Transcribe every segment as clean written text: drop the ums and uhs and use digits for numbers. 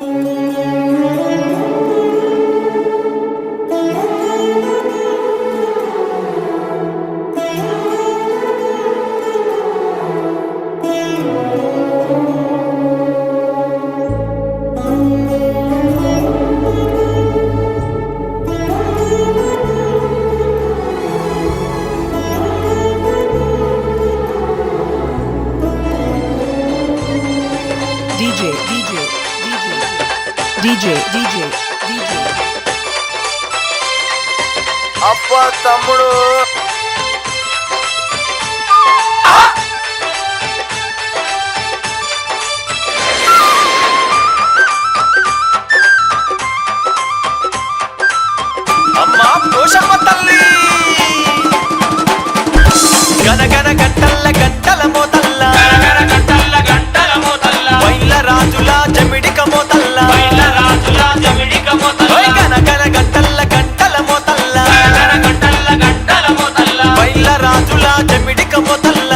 DJ అబ్బా తమ్ముడు అమ్మా పోషమ్మ తల్లి గనగన గంటల్ల గంటల మోతల్ల వైల రాజుల జమిడిక మోతల్ల గనగన గంటల్ల గంటల మోతల్ల వైల రాజుల జమిడిక మోతల్ల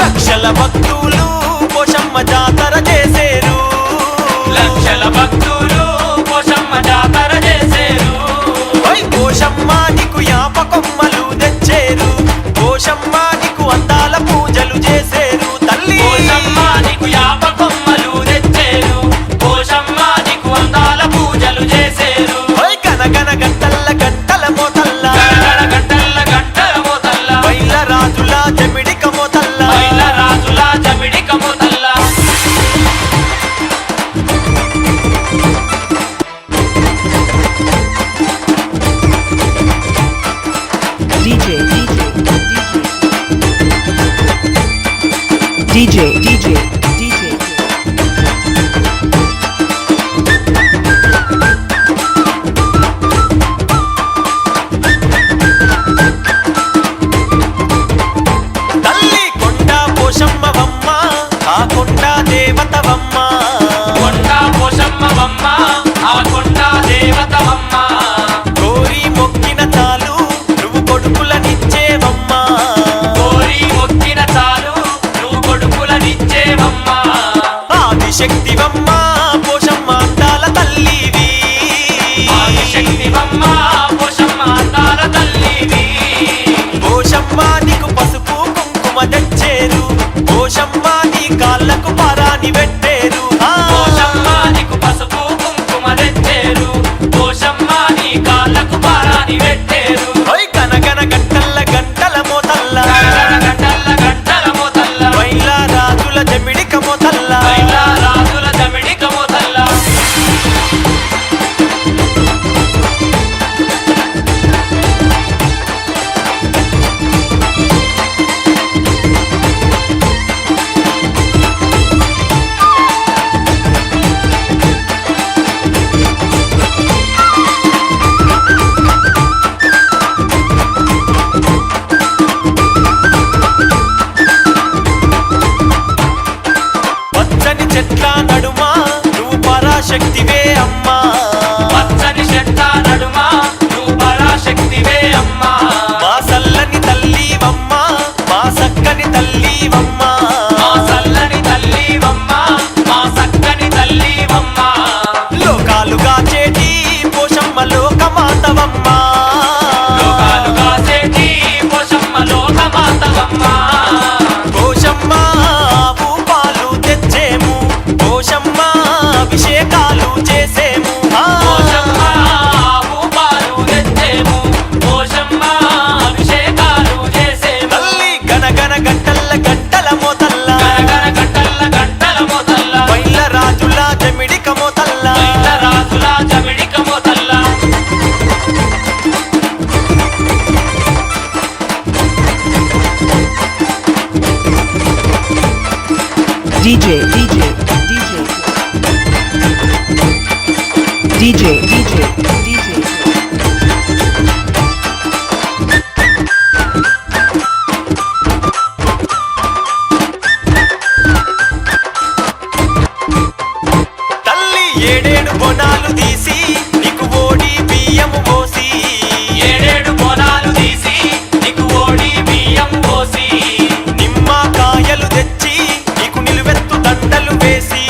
లక్షల భక్తులు పోషమ్మ జాతర చేసేరు పోషమ్మ నీకు యాప కొమ్మలు తెచ్చేరు పోషమ్మ నీకు అందాల పూజలు చేసేరు తల్లి గనగన గంటల్ల గంటల మోతల్ల వైల రాజుల జమిడిక మోతల్ల DJ తల్లి కొండ పోషమ్మవమ్మ ఆ కొండ దేవతవమ్మ కోరి మొక్కిన చాలు నువ్వు కొడుకులనిచ్చేవమ్మా ఆదిశక్తివమ్మ పోషమ్మ అందాల తల్లివి పోషమ్మ నీకు పసుపు కుంకుమ తెచ్చేరు పోషమ్మ నీ కాళ్ళకు పరాని పెట్టేరు గనగన గంటల్ల గంటల మోతల్ల వైల రాజుల జమిడిక మోతల్ల పచ్చని చెట్ల నడుమ నువ్వు పరాశక్తివే అమ్మా మా సల్లని తల్లివమ్మ మా సక్కని తల్లివమ్మ లోకాలుగా చేటి పోషమ్మ లోకమాతవమ్మ పోషమ్మ ఆవు పాలు తెచ్చేము పోషమ్మ అభిషేకాలు చేసేము తల్లి గనగన గంటల్ల గంటల మోతల్ల వైల రాజుల జమిడిక మోతల్ల తల్లి ఏడేడు బొనాలు తీసి నీకు ఓడి బియ్యము పోసి నిమ్మకాయలు తెచ్చి నీకు నిలువెత్తు దండలు వేసి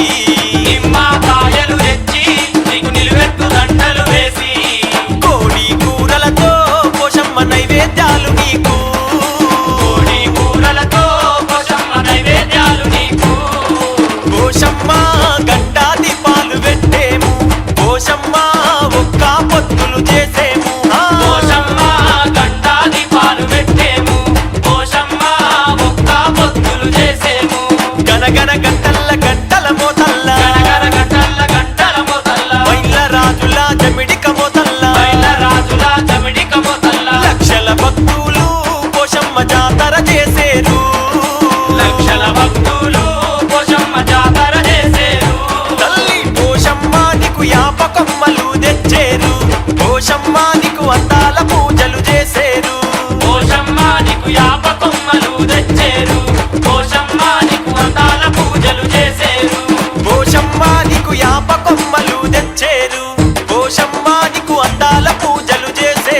నీకు యాప కొమ్మలు తెచ్చేరు పోషమ్మ నీకు అందాల పూజలు చేసే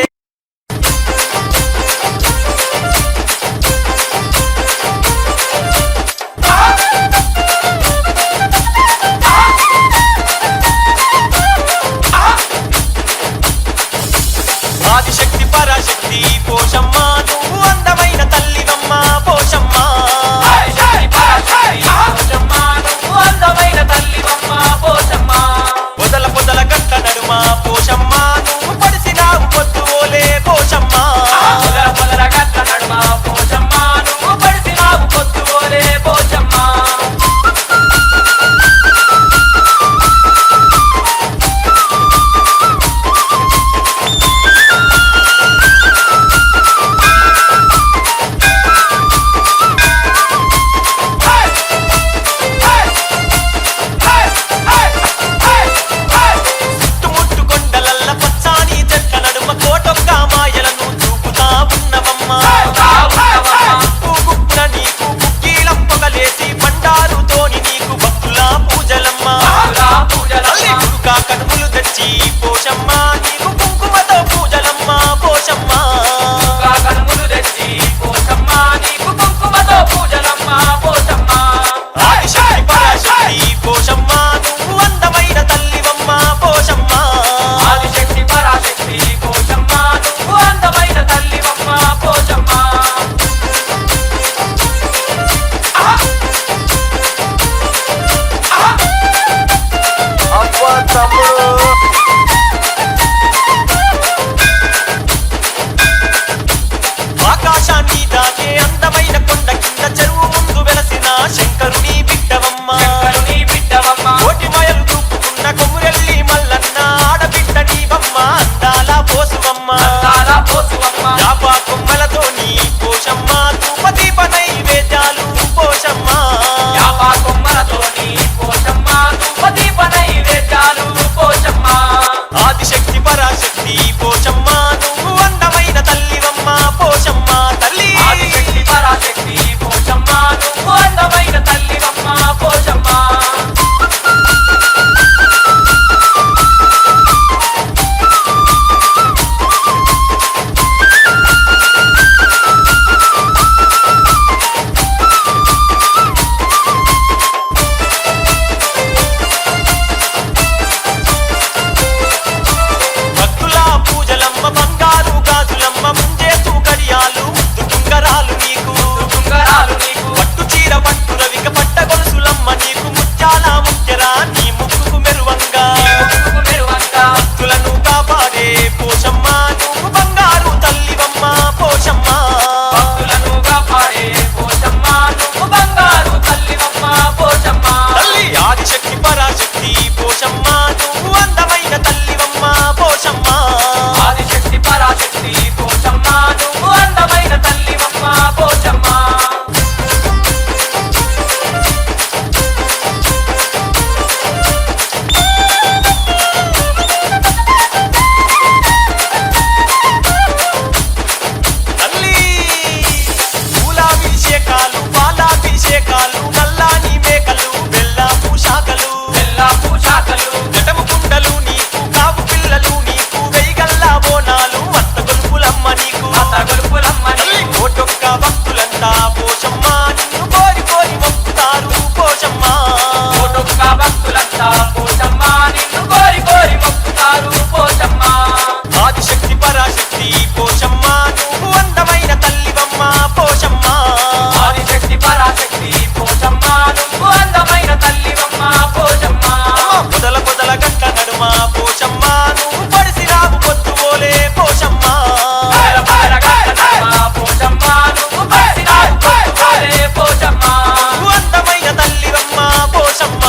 ఆదిశక్తి పరాశక్తి పోషమ్మ నువ్వు అందమైన తల్లివమ్మ పోషమ్మ పొదల పొదల గట్ల నడుమ పోషమ్మ నువ్వు పడిసినావు పొద్దు ఓలే పోషమ్మ చుట్టుముట్టు కొండలల్ల పచ్చాని చెట్ల నడుమ కోటొక్క మాయలను చూపుతా ఉన్నవమ్మ గుప్పున నీకు కుక్కీలం పొగలేసి బండారుతోని నీకు భక్తుల పూజలమ్మ తల్లి గురుకా కనుములు తెచ్చి పోషమ్మ నీకు కుంకుమతో పూజలమ్మ పోషమ్మ ఆదిశక్తి పరాశక్తి పోషమ్మ నువ్వు అందమైన తల్లివమ్మ పోషమ్మ అబ్బా తమ్ముడు ఆకాశాన్ని దాటే అందమైన కొండ కింద చెరువు ముందు వెలసిన శంకరుని బిడ్డవమ్మ కోటి మాయలు దూపుకున్న కొమురెల్లి మల్లన్న ఆడబిడ్డ నీవమ్మ అందాల పోసువమ్మ యాప కొమ్మలతోని పోషమ్మ ధూపదీప నైవేద్యాలు పోషమ్మ ఆదిశక్తి పరాశక్తి పోషమ్మ నువ్వు అందమైన తల్లివమ్మ పోషమ్మ తల్లి భక్తుల పూజలమ్మ బంగారు గాజులమ్మ ముంజేసు కడియాలు ముద్దు కుంగరాలు నీకు పట్టు చీర పట్టు రవిక పట్ట గొలుసులమ్మ నీకు ముత్యాల ముత్యరా నీ ముక్కుకు మెరువంగా భక్తులను కాపాడే పోషమ్మ నువ్వు బంగారు తల్లివమ్మ పోషమ్మ తల్లి ఆదిశక్తి పరాశక్తి పోషమ్మ నువ్వు అందమైన తల్లివమ్మ పోషమ్మ తల్లి పూలాభిషేకాలు పాలాభిషేకాలు నల్లాని మేకలు బెల్లపు శాఖలు జటము కుండలు నీకు కాపు పిల్లలు నీకు వెయ్యగల్ల బోనాలు అత్త గొలుపులమ్మ నీకు తల్లి కోటొక్క భక్తులంతా పోషమ్మ నిన్ను కోరి కోరి మొక్కుతారు పోషమ్మ ఆదిశక్తి పరాశక్తి పోషమ్మ నువ్వు అందమైన తల్లివమ్మ పోషమ్మ పొదల పొదల గట్ల నడుమ పోషమ్మ నువ్వు పడిసిరావు పొద్దు ఓలే పోషమ్మ నువ్వు అందమైన తల్లివమ్మ Poshamma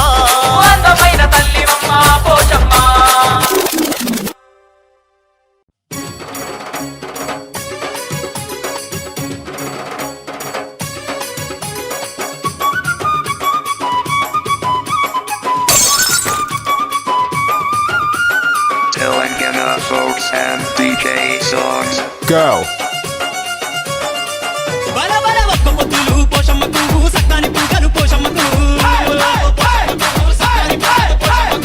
Telangana folks and DJ songs. Go. బల బల ఒక్క పొద్దులు పోషమ్మకు సక్కాని పూజలు పోషమ్మకు సక్కాని పూజలు పోషమ్మకు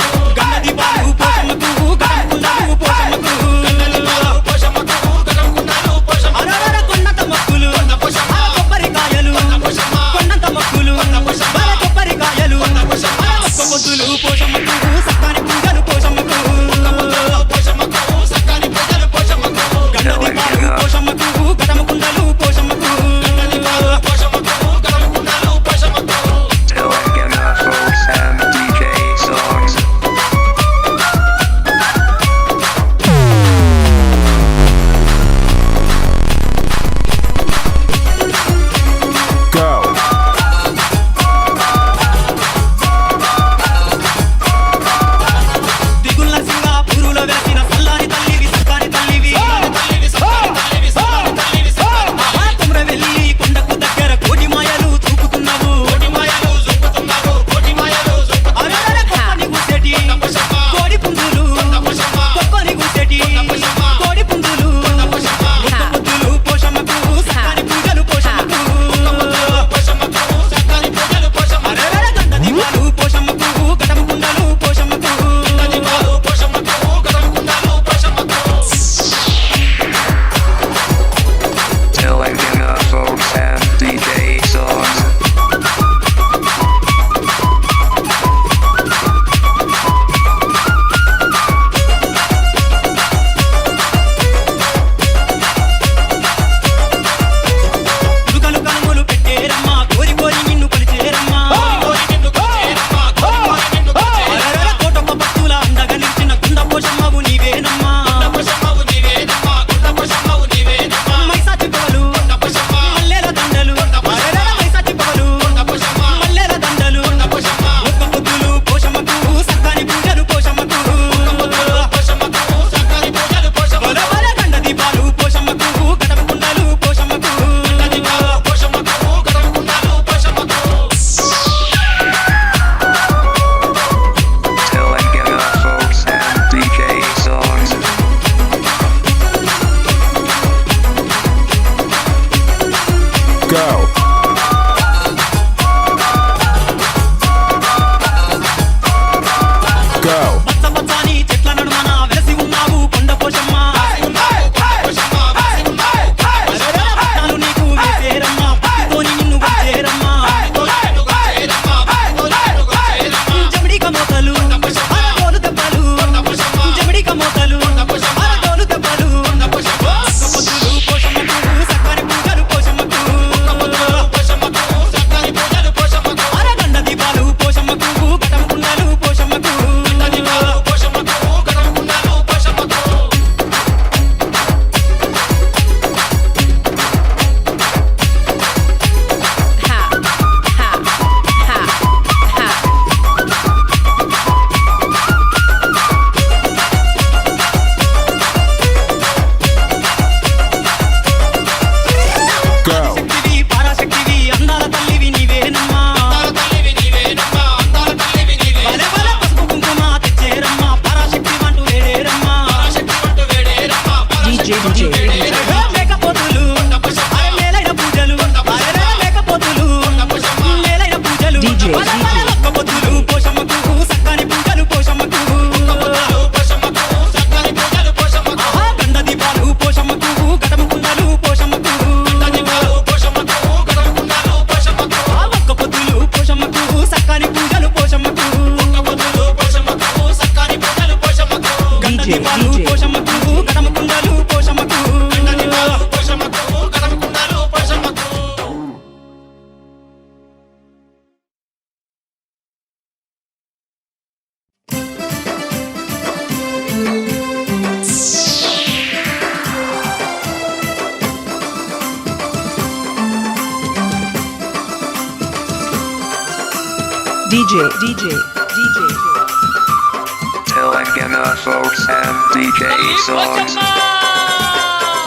Telangana folks and DJ songs.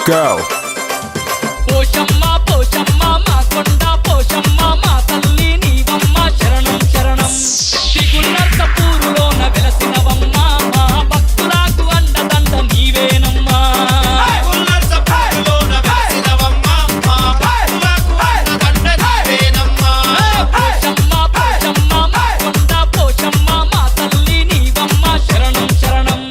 Go. Poshamma Poshamma మా కొండ పోషమ్మ మా తల్లి నీవమ్మ శరణం శరణం తిగునర్సపూరులోన వెలసినవమ్మ మా భక్తులకు అండదండ నీవేనమ్మా తిగునర్సపూరులోన వెలసినవమ్మ మా భక్తులకు అండదండ నీవేనమ్మా పోషమ్మ పోషమ్మ మా కొండ పోషమ్మ మా తల్లి నీవమ్మ శరణం శరణం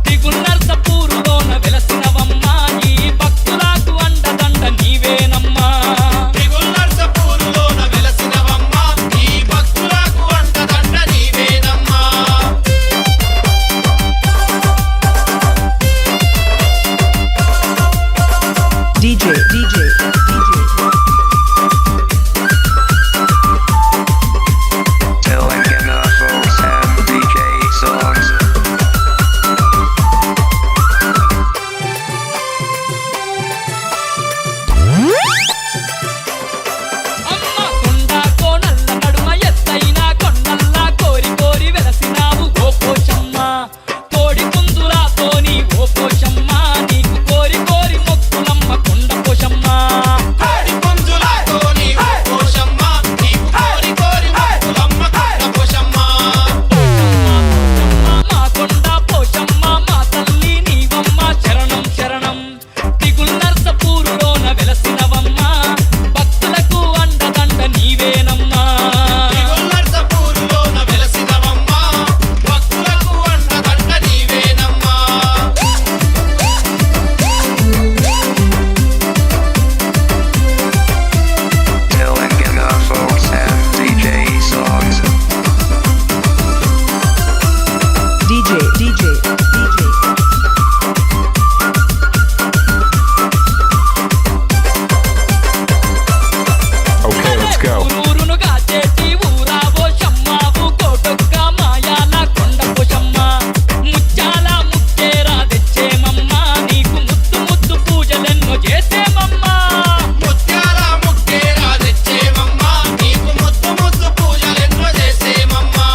తిగునర్సపూరులోన వెలసినవమ్మ నీ భక్తులకు అండదండ నీవేనమ్మా తిగునర్సపూరులోన వెలసినవమ్మ నీ భక్తులకు అండదండ నీవేనమ్మా Telangana folks and DJ songs. అమ్మ కొండ కోనల్ల నడుమ ఎత్తైన కొండల్లా కోరి కోరి వెలసినావు ఓ పోషమ్మ కోడి పుంజులతోని ఓ పోషమ్మ నీకు కోరి కోరి మొక్కులమ్మ కొండ పోషమ్మ కోడి పుంజులతోని ఓ పోషమ్మ నీకు కోరి కోరి మొక్కులమ్మ కొండ పోషమ్మ మా కొండ పోషమ్మ మా తల్లి నీవమ్మ శరణం శరణం తిగునర్సపూరులోన వెలసినవమ్మ భక్తులకు అండదండ నీవేనమ్మా తిగునర్సపూరులోన వెలసినవమ్మ భక్తులకు అండదండ నీవేనమ్మా Telangana folks and DJ songs. Okay, let's go. ఊరునుగా చేటి ఊరావో షమ్మావు కోటొక్క మాయాల కొండ పోషమ్మ ముచ్చాల ముక్కేరా తెచ్చేమమ్మ నీకు ముద్దు ముద్దు పూజలెన్నో చేసేమమ్మా ముత్యాల ముక్కేరా తెచ్చేమమ్మ నీకు ముద్దు ముద్దు పూజలెన్నో చేసేమమ్మా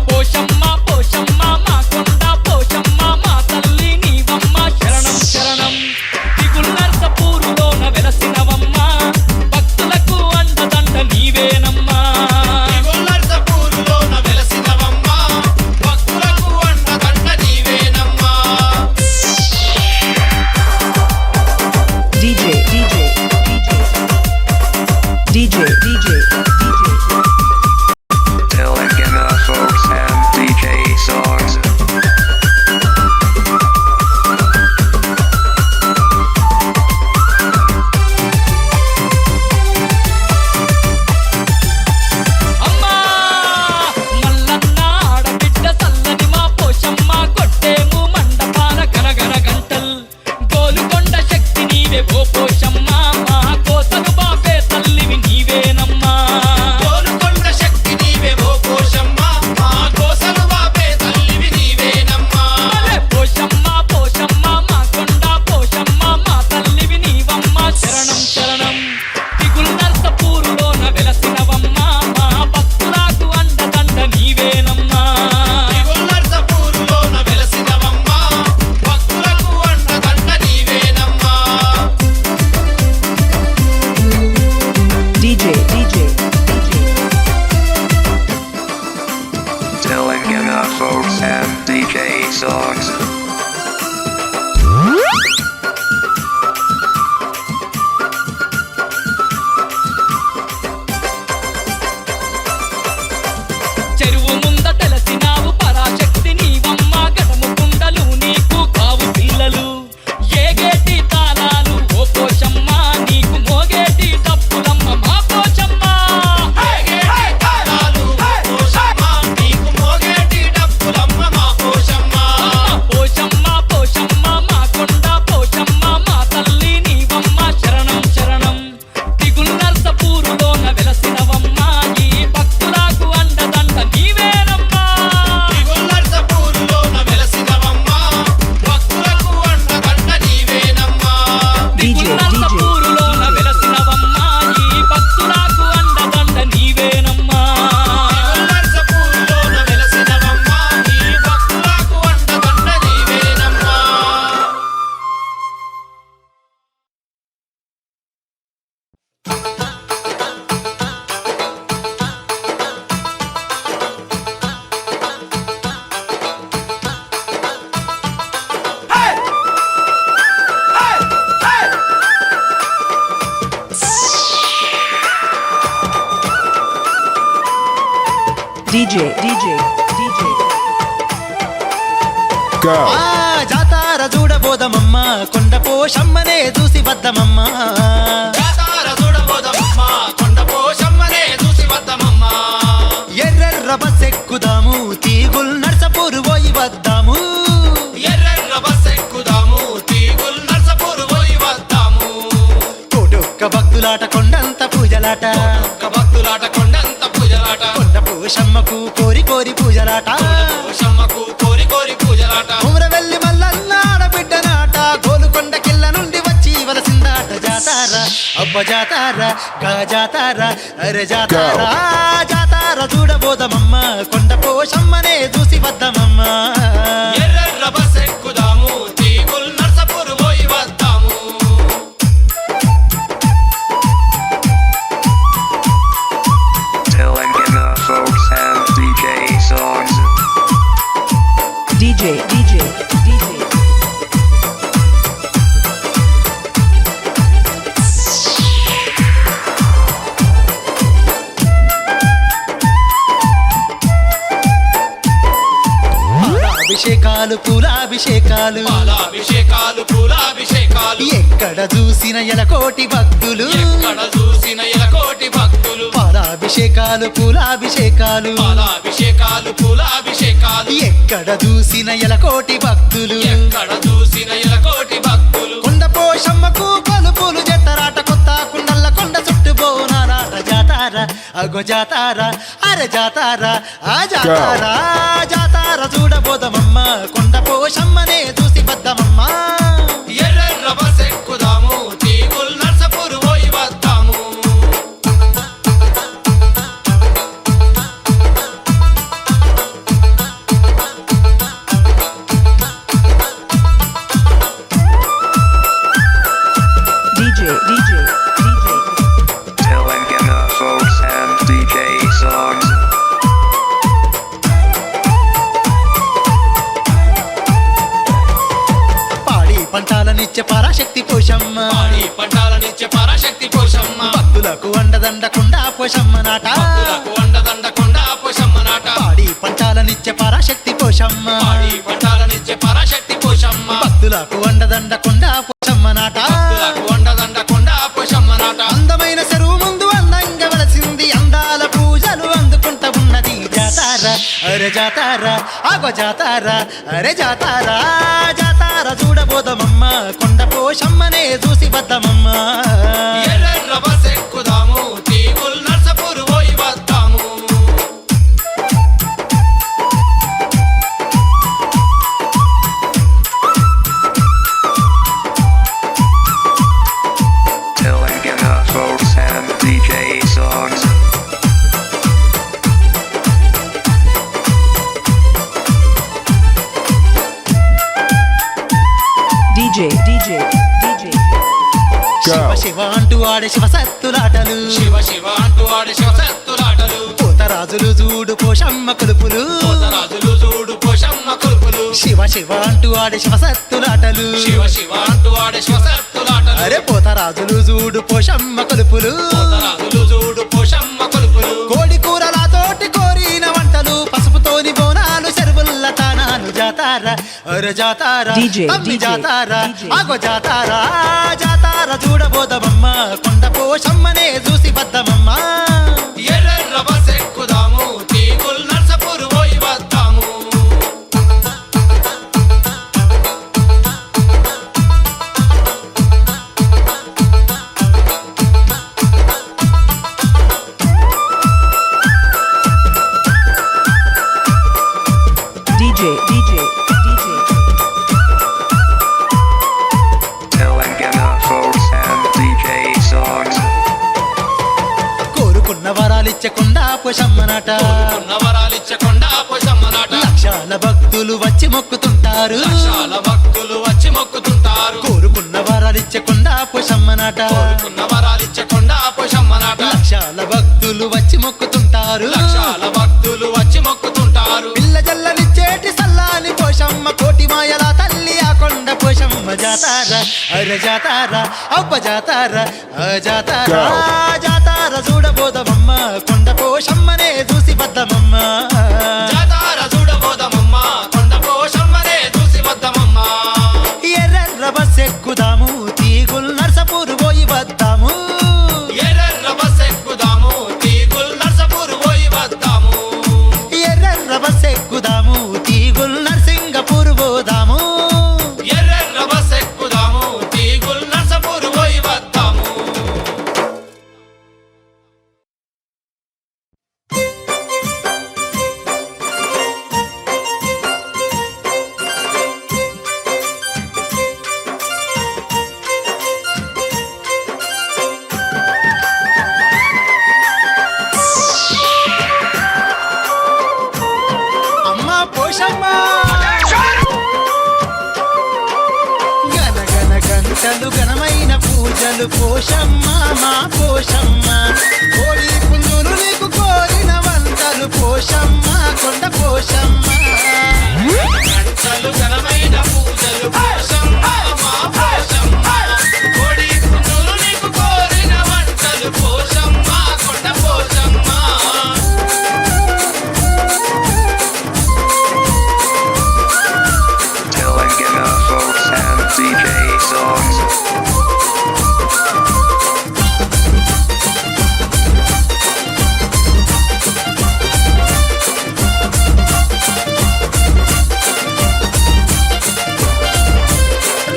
పోషమ్మ పోషమ్మ మా కొండ పోషమ్మ మా తల్లి నీవమ్మ శరణం శరణం తిగునర్సపూరులోన వెలసినవమ్మ భక్తులకు అండదండ నీవేనమ్మా తిగునర్సపూరులోన వెలసినవమ్మ భక్తులకు అండదండ నీవేనమ్మా Telangana folks and DJ songs. అమ్మా మల్లన్న ఆడబిడ్డ సల్లని మా పోషమ్మ కొట్టేము మండపాల గనగన గంటల్ గోలుకొండ శక్తి నీవే ఓ పోషమ్మ మా కోసలు బాపే తల్లివి నీవేనమ్మా కోలుకొండ శక్తి నీవే ఓ పోషమ్మ మా కోసలు బాపే తల్లివి నీవేనమ్మా అరే పోషమ్మ పోషమ్మ మా కొండ పోషమ్మ మా తల్లివి నీవమ్మ శరణం శరణం తిగునర్సపూరులోన వెలసినవమ్మ మా భక్తులకు అండదండ నీవేనమ్మా తిగునర్సపూరులోన వెలసినవమ్మ భక్తులకు అండదండ నీవేనమ్మా Telangana folks and DJ songs. చెరువు ముందటెలసినావు పరాశక్తి నీవమ్మ గడము కుండలు నీకు కావు పిల్లలు ఏగేటి తాళాలు ఓ పోషమ్మ నీకు మోగేటి తప్పులమ్మ మా పోషమ్మ ఏగేటి తాళాలు ఓ పోషమ్మ నీకు మోగేటి డప్పులమ్మ మా పోషమ్మ పోషమ్మ Go. జాతార చూడబోదమమ్మ కొండ పోషమ్మనే చూసి వద్దమమ్మ జాతార చూడబోదమమ్మ కొండ పోషమ్మనే చూసి వద్దమమ్మ ఎర్రెర్ర బస్ ఎక్కుదాము తీగుల్ నర్సపూరు పోయి వద్దాము ఎర్రెర్ర బస్ ఎక్కుదాము తీగుల్ నర్సపూరు పోయి వద్దాము కోటొక్క భక్తులాట కొండంత పూజలాట భక్తులాట కొండంత పూజలాట కొండ పోషమ్మకు కోరి కోరి పూజలాట పోషమ్మకు కోరి కోరి పూజలాట ఉమరవెల్లి మల్లన్న ఆడబిడ్డనాట గోలుకొండ కిల్ల నుండి వచ్చి వలసిందాట జాతార అబ్బ జాతార గా జాతార అరే జాతార జాతార చూడబోదమమ్మ కొండ పోషమ్మనే చూసి వద్దమమ్మ ఎర్రెర్ర బస్ ఎక్కుదాము తీగుల్ నర్సపూరు పోయి వద్దాము Telangana folks and DJ songs. DJ. అభిషేకాలు పూలాభిషేకాలు పాలాభిషేకాలు పూలాభిషేకాలు ఎక్కడ చూసిన ఎలకోటి భక్తులు ఎక్కడ చూసిన ఎలకోటి భక్తులు పాలాభిషేకాలు పూలాభిషేకాలు పాలాభిషేకాలు పూలాభిషేకాలు ఎక్కడ చూసిన ఎలకోటి భక్తులు ఎక్కడ చూసిన ఎలకోటి భక్తులు కొండ పోషమ్మకు కొలుపులు జట్టరాట కొత్త కుండల్ల కొండ చుట్టూ బోనారాట జాతార అగో జాతార అరే జాతార ఆ జాతార జాతార చూడబోదమమ్మ కొండ పోషమ్మనే చూసి వద్దమమ్మ ఎర్రెర్ర బస్ ఎక్కుదాము తీగుల్ నర్సపూరు పోయి వద్దాము DJ. Telangana folks and DJ songs. పాడి పంటాలనిచ్చే పరాశక్తి పోషమ్మ పాడి పంటాలనిచ్చే పరాశక్తి పోషమ్మ భక్తులకు అండదండకుండా పోషమ్మ నాట భక్తులకు అండదండకుండా పోషమ్మ నాట పాడి పంటాలనిచ్చే పరాశక్తి పోషమ్మ పాడి పంటాలనిచ్చే పరాశక్తి పోషమ్మ భక్తులకు అండదండకుండా పోషమ్మ నాట భక్తులకు అండదండకుండా పోషమ్మ నాట అందమైన చెరువు ముందు అందంగా వెలసింది అందాల పూజలు అందుకుంటా ఉన్నది జాతార అరే జాతార ఆగో జాతార అరే జాతార జాతార చూడబోదమమ్మ కొండ పోషమ్మనే చూసి వద్దమమ్మ ఎర్రెర్ర బస్ ఎక్కుదాము తీగుల్ నర్సపూరు పోయి వద్దాము Telangana folks and DJ songs. DJ. Shiva Go. Shiva అంటూ ఆడే శివ సత్తులాటలు శివ శివ అంటూ ఆడే శివ సత్తులాటలు పోతరాజులు చూడు పోషమ్మ కొలుపులు పోతరాజులు చూడు పోషమ్మ కొలుపులు శివ శివ అంటూ ఆడే శివ సత్తులాటలు శివ శివ అంటూ ఆడే శివ సత్తులాటలు అరే పోతరాజులు చూడు పోషమ్మ కొలుపులు పోతరాజులు చూడు పోషమ్మ కొలుపులు కోడి కూరలతోటి కోరిన వంటలు పసుపుతోని బోనాలు చెరువుల్ల తానాలు జాతార అరే జాతార DJ. తమ్మి జాతార ఆగో జాతార జాతార చూడబోదమమ్మ కొండ పోషమ్మనే చూసి వద్దమమ్మ ఎర్రెర్ర బస్ ఎక్కుదాము తీగుల్ నర్సపూరు పోయి వద్దాము DJ. Telangana folks and DJ songs. కోరుకున్న వరాలిచ్చే కొండా పోషమ్మనాట కోరుకున్న వరాలిచ్చే కొండా పోషమ్మనాట లక్షాల భక్తులు వచ్చి మొక్కుతుంటారు లక్షాల భక్తులు వచ్చి మొక్కుతుంటారు కోరుకున్న వరాలిచ్చే కొండా పోషమ్మనాట కోరుకున్న వరాలిచ్చే కొండా పోషమ్మనాట లక్షాల భక్తులు వచ్చి మొక్కుతుంటారు లక్షాల భక్తులు వచ్చి మొక్కుతుంటారు పిల్ల జల్లనిచ్చేటి సల్లాని పోషమ్మ కోటి మాయల తల్లి ఆ కొండ పోషమ్మ జాతార అరే జాతార అబ్బ జాతార ఆ జాతార Go. జాతార చూడబోదమమ్మ కొండ పోషమ్మనే చూసి వద్దమమ్మ తీగుల్ నర్సింగపూర్ పోదాము ఎర్రెర్ర బస్ ఎక్కుదాము తీగుల్ నర్సపూర్ పోయి వద్దాము అమ్మా పోషమ్మ గన గన గంటలు ఘనమైన పూజలు పోషమ్మ మా పోషమ్మ కోడి పుంజులు నీకు కోరిన వంటలు పోషమ్మ కొండ పోషమ్మ గంటలు ఘనమైన పూజలు పోషమ్మ మా పోషమ్మ కోడి పుంజులు నీకు కోరిన వంటలు పోషమ్మ కొండ Poshamma Telangana folks and DJ songs.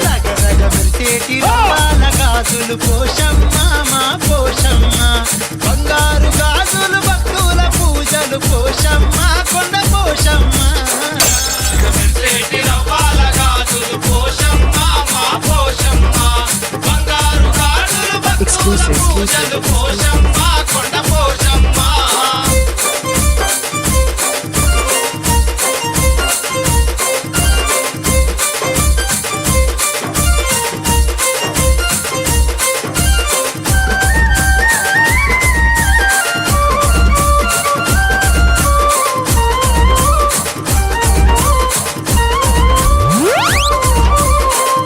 రగరగ మెరిసేటి రకాల గాజులు పోషమ్మ మా పోషమ్మ బంగారు గాజులు భక్తుల పూజలు పోషమ్మ కొండ పోషమ్మ మెరిసేటి రవ్వాల గాజులు పోషమ్మ మా పోషమ్మ బంగారు గాజులు భక్తుల Exclusive, పూజలు పోషమ్మ కొండ పోషమ్మ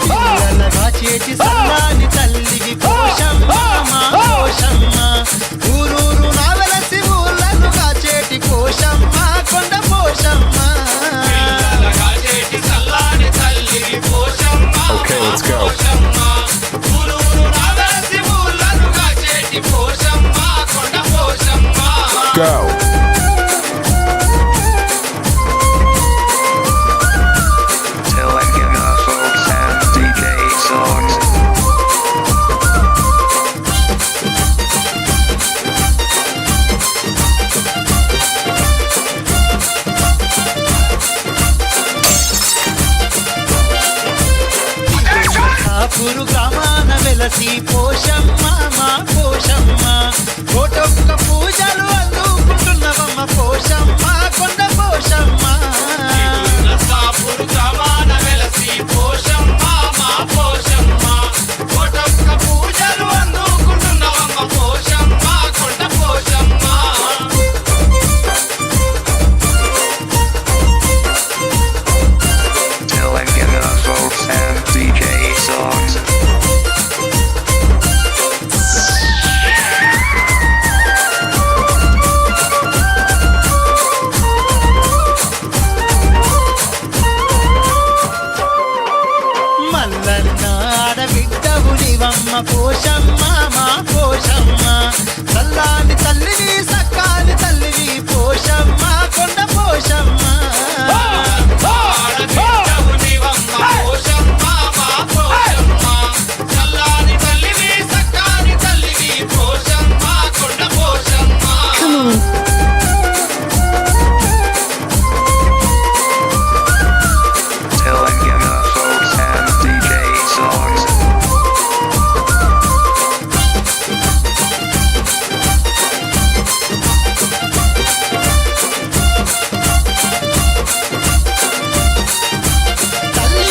పిల్లలగా చేటి సల్లాని తల్లివి పోషమ్మ మా పోషమ్మ ఊరూరు నావెలసి ఊళ్ళను కాచేటి పోషమ్మ కొండ పోషమ్మ పిల్లలగా చేటి చల్లాని తల్లివి Poshamma Okay, let's go. Poshamma ఊరూరు నావెలసి ఊళ్ళను కాచేటి పోషమ్మ కొండ Poshamma Go. Telangana folks and DJ songs. కాపురు గ్రామాన వెలసి పోషమ్మ మా పోషమ్మ కోటొక్క పూజలు అందుకుంటున్నవమ్మ పోషమ్మ కొండ పోషమ్మ నసాపురు గ్రామాన వెలసి పోషమ్మ మా పోషమ్మ కోటొక్క పూజలు అందుకుంటున్నావమ్మ పోషమ్మ కొండ Poshamma Telangana folks and DJ songs. Mallanna ఆడబిడ్డవు నీవమ్మ పోషమ్మ మా పోషమ్మ చల్లాని తల్లివి సక్కాని తల్లివి పోషమ్మ కొండ పోషమ్మ ఆడబిడ్డవు నీవమ్మ పోషమ్మ మా పోషమ్మ చల్లాని తల్లివి సక్కాని తల్లివి పోషమ్మ కొండ Poshamma Telangana folks and DJ songs. తల్లి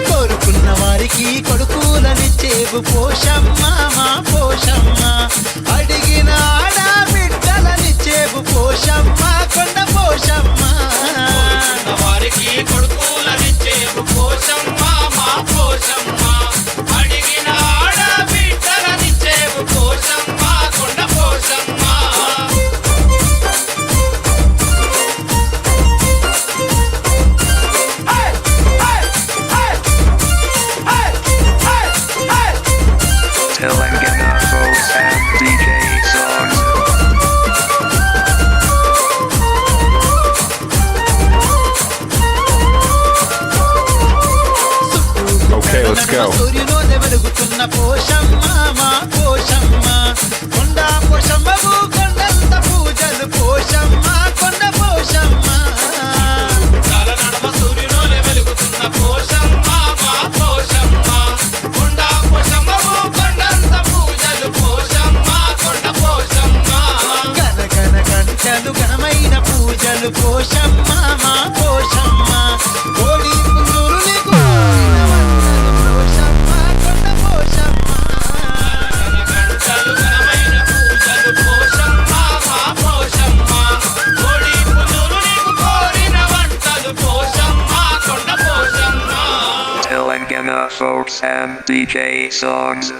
కోరుకున్న వారికి కొడుకులనిచ్చేవు పోషమ్మ మా పోషమ్మ అడిగిన ఆడబిడ్డలనిచ్చేవు పోషమ్మ కొండ పోషమ్మ వారికి కొడుకులనిచ్చేవు పోషమ్మ మా పోషమ్మ అడిగిన ఆడబిడ్డలనిచ్చేవు పోషమ్మ కొండ Poshamma Telangana folks and DJ songs. Let's go. సూర్యులోనే వెలుగుతున్న పోషమ్మ మా పోషమ్మ కొండ పోషమ్మకు కొండంత పూజలు పోషమ్మ కొండ పోషమ్మ చాల నడమ సూర్యులోనే వెలుగుతున్న పోషమ్మ మా పోషమ్మ కొండ పోషమ్మకు కొండంత పూజలు పోషమ్మ కొండ పోషమ్మ గన గన గంటలు ఘనమైన పూజలు పోషమ్మ మా పోషమ్మ కోడి పుంజులు నీకు పోషమ్మ కొండ పోషమ్మ గంటలు ఘనమైన పూజలు పోషమ్మ మా పోషమ్మ కోడి పుంజులు నీకు కోరిన వంటలు పోషమ్మ కొండ Poshamma Telangana folks and DJ songs.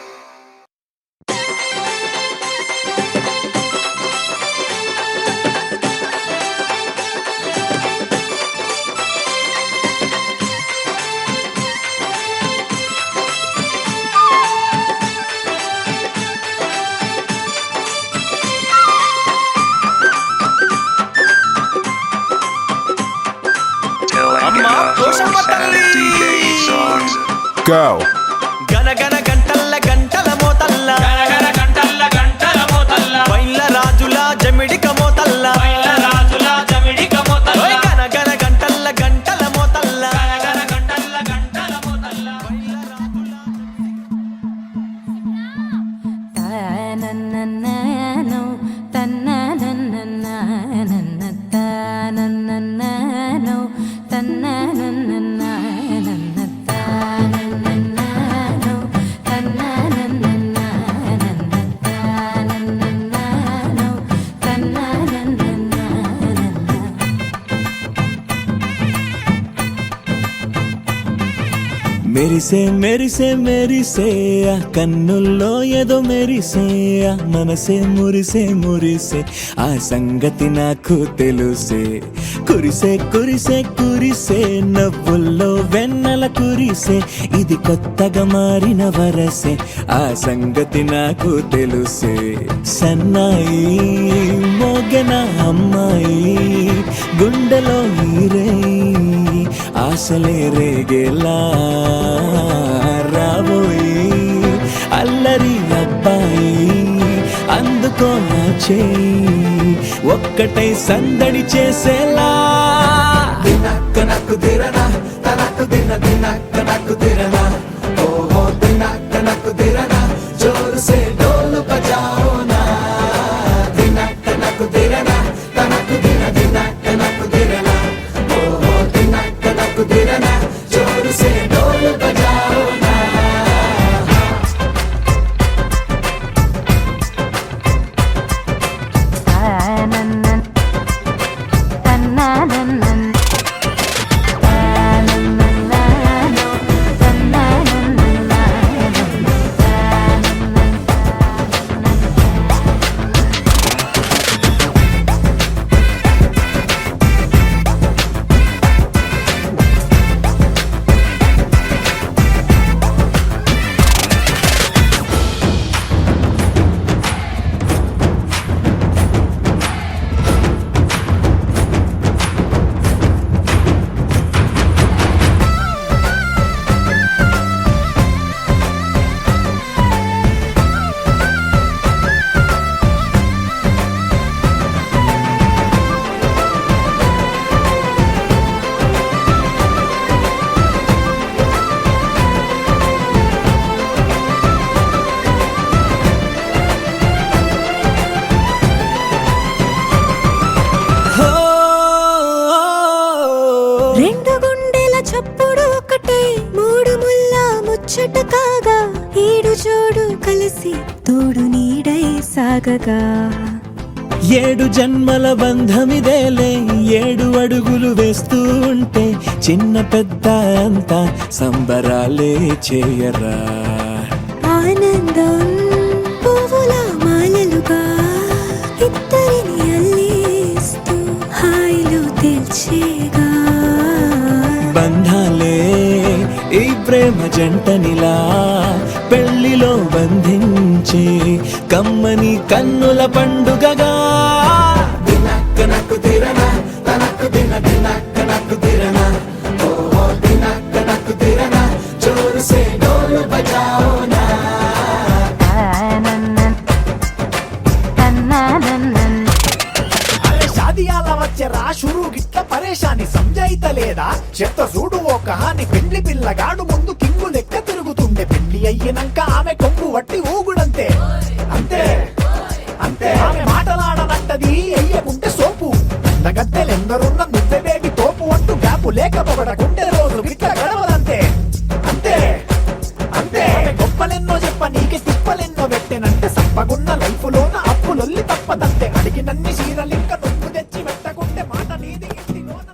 Telangana folks and DJ songs. Go. గనగన గంటల్ల గంటల మోతల్ల గనగన గంటల్ల గంటల మోతల్ల బైల రాజుల జమిడిక మోతల్ల బయల రాజుల జమిడిక మోతల్ల ఓయ్ గనగన గంటల్ల గంటల మోతల్ల గనగన గంటల్ల గంటల మోతల్ల తనననననో తననననననన తనననననో తననననననన తనననననో తననననననన తనననననో తననననననన మెరిసే మెరిసే మెరిసే ఆ కన్నుల్లో ఏదో మెరిసే ఆ మనసే మురిసే మురిసే ఆ సంగతి నాకు తెలుసే కురిసే కురిసే కురిసే నవ్వుల్లో వెన్నెల కురిసే ఇది కొత్తగా మారిన వరసే ఆ సంగతి నాకు తెలుసే సన్నాయి మోగెన అమ్మాయి గుండెలో ఈరే ఆశలే రేగేలా రాబోయి అల్లరి అబ్బాయి అందుకో నా చేయి ఒక్కటై సందడి చేసేలా దినక్క నాకు దిరనా తనకు దిన దినక్క నాకు దిరనా ఓహో దినక్క నాకు దిరనా జోరు సే డోలు బజాओ నా దినక్క నాకు దిరనా తనకు దిన దినక్క నాకు దిరనా ఓహో దినక్క నాకు దిరనా జోరు సే డోలు బజాओ నా తనననన తననననన తనననననో తనననననన రెండు గుండెల చప్పుడు ఒకటే మూడు ముల్ల ముచ్చట కాగా ఈడు జోడు కలిసి తోడు నీడై సాగగా ఏడు జన్మల బంధమిదేలే ఏడు అడుగులు వేస్తూ ఉంటే చిన్న పెద్ద అంతా సంబరాలే చేయరా ఆనందం పువ్వుల మాలలుగా ఇద్దరిని అల్లేస్తూ హాయిలో తెల్చేగా బంధాలే ఈ ప్రేమ జంటనిలా పెళ్లిలో బంధించే కమ్మని కన్నుల పండుగగా దినక్క నాకు దిరనా తనకు దిన దినక్క నాకు దిరనా ఓహో దినక్క నాకు దిరనా జోరు సే లేదా చెత్త చూడు ఓ కహాని పెళ్లి పిల్లగాడు ముందు కింగు లెక్క తిరుగుతుండే పెళ్లి అయ్యినాక ఆమె కొంగు వట్టి ఊగుడంతే అంతే అంతే ఆమె మాటలాడనంటది అయ్యకుంటే సోపు నగద్దెలెందరున్న నువ్వే బేబీ తోపు అంటూ గ్యాపు లేకపోవడకుంటే రోజు గిట్ల గడవదంతే అంతే అంతే ఆమె గొప్పలెన్నో చెప్ప నీకే తిప్పలెన్నో పెట్టెనంటే సప్పగున్న లైఫ్ లోన అప్పులొల్లి తప్పదంతే అడిగినన్ని చీరలింక నువ్వు తెచ్చి పెట్టకుంటే మాట నీది ఇంటిలోన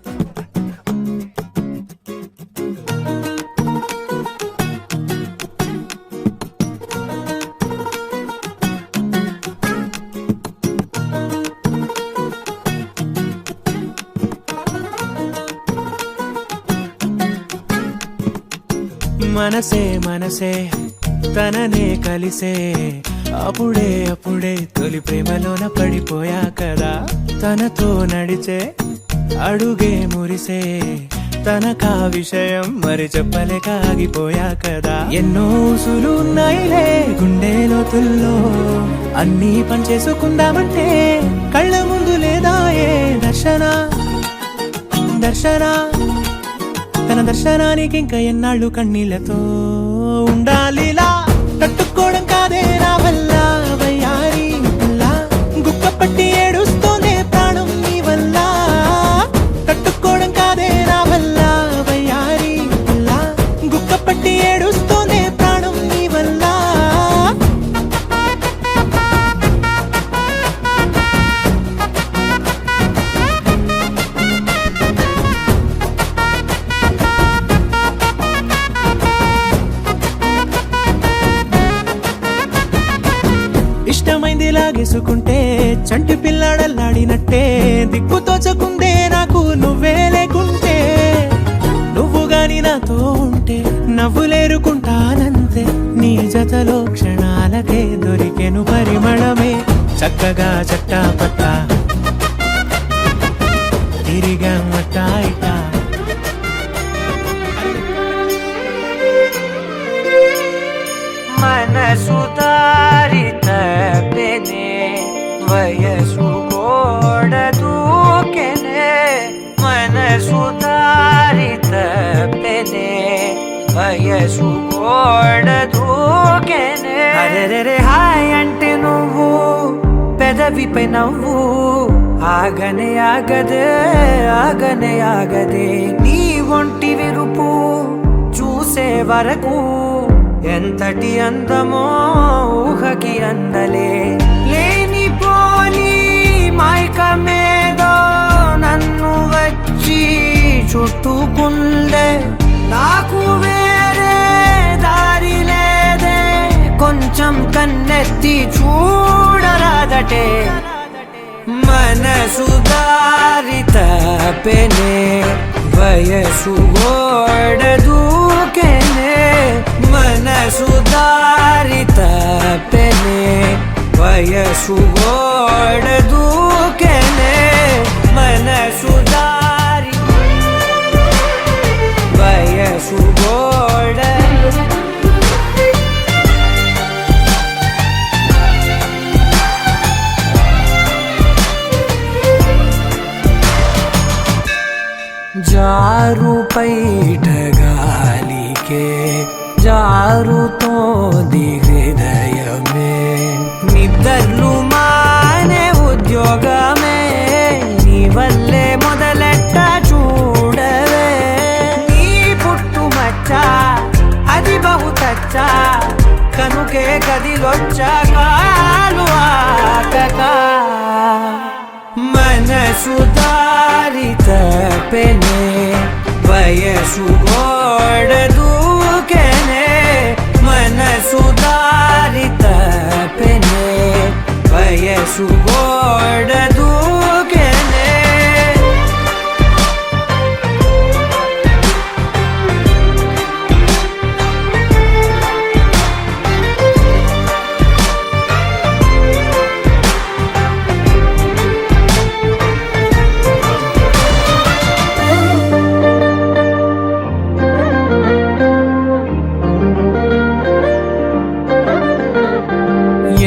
మనసే మనసే తననే కలిసే అప్పుడే అప్పుడే తొలి ప్రేమలోన పడిపోయా కదా తనతో నడిచే అడుగే మురిసే తనకా విషయం మరి చెప్పలేక ఆగిపోయా కదా ఎన్నో ఊసులు ఉన్నాయిలే గుండె లోతుల్లో అన్నీ పనిచేసుకుందామంటే కళ్ళ ముందు లేదా ఏ దర్శన దర్శన తన దర్శనానికి ఇంకా ఎన్నాళ్ళు కన్నీళ్లతో ఉండాలిలా తట్టుకోవడం కాదే నా వల్ల వయ్యారి పిల్ల గుక్క పట్టి ఏడుస్తోందే ప్రాణం నీ వల్ల తట్టుకోవడం కాదే నా వల్ల వయ్యారి పిల్ల గుక్క పట్టి ఏడుస్తోందే ప్రాణం నీ వల్ల ఇష్టమైంది లాగేసుకుంటే చంటి పిల్లాడల్లాడినట్టే దిక్కు తోచకుందే నాకు నువ్వే లేకుంటే నువ్వు గాని నాతో ఉంటే నవ్వులేరుకుంటానంతే నీ జతలో క్షణాలకే దొరికెను పరిమళమే చక్కగా చట్టా పట్టా తిరిగా మట్టా ఇట్టా మనసు దారి తప్పెనే వయసు గోడ దూకెనే మనసు దారి తప్పెనే వయసు గోడ దూకెనే అరెరెరే హాయ్ అంటే నువ్వు పెదవిపై నవ్వు ఆగనే ఆగదే ఆగనే ఆగదే నీ ఒంటి విరుపు చూసే వరకు ఎంతటి అందమో ఊహకి అందలే లేని పోని మైకమేదో నన్ను వచ్చి చుట్టుకుందే నాకు వేరే దారి లేదే కొంచెం కన్నెత్తి చూడరాదటే మనసు దారి తప్పెనే వయసు గోడ దూకెనే మనసు దారి తప్పెనే వయసు గోడ దూకెనే మనసు దారి వయసు గోడ జారు పైట గాలికే జారుతోంది హృదయమే నిద్రలు మానే ఉద్యోగమే నీ వల్లే మొదలెట్ట చూడవే నీ పుట్టుమచ్చ అది బహుతచ్చ కనుకే గదిలొచ్చా కాలు ఆకక మనసు దారి తప్పెనే వయసు గోడ దూకెనే మనసు దారి తప్పెనే వయసు గోడ దూకెనే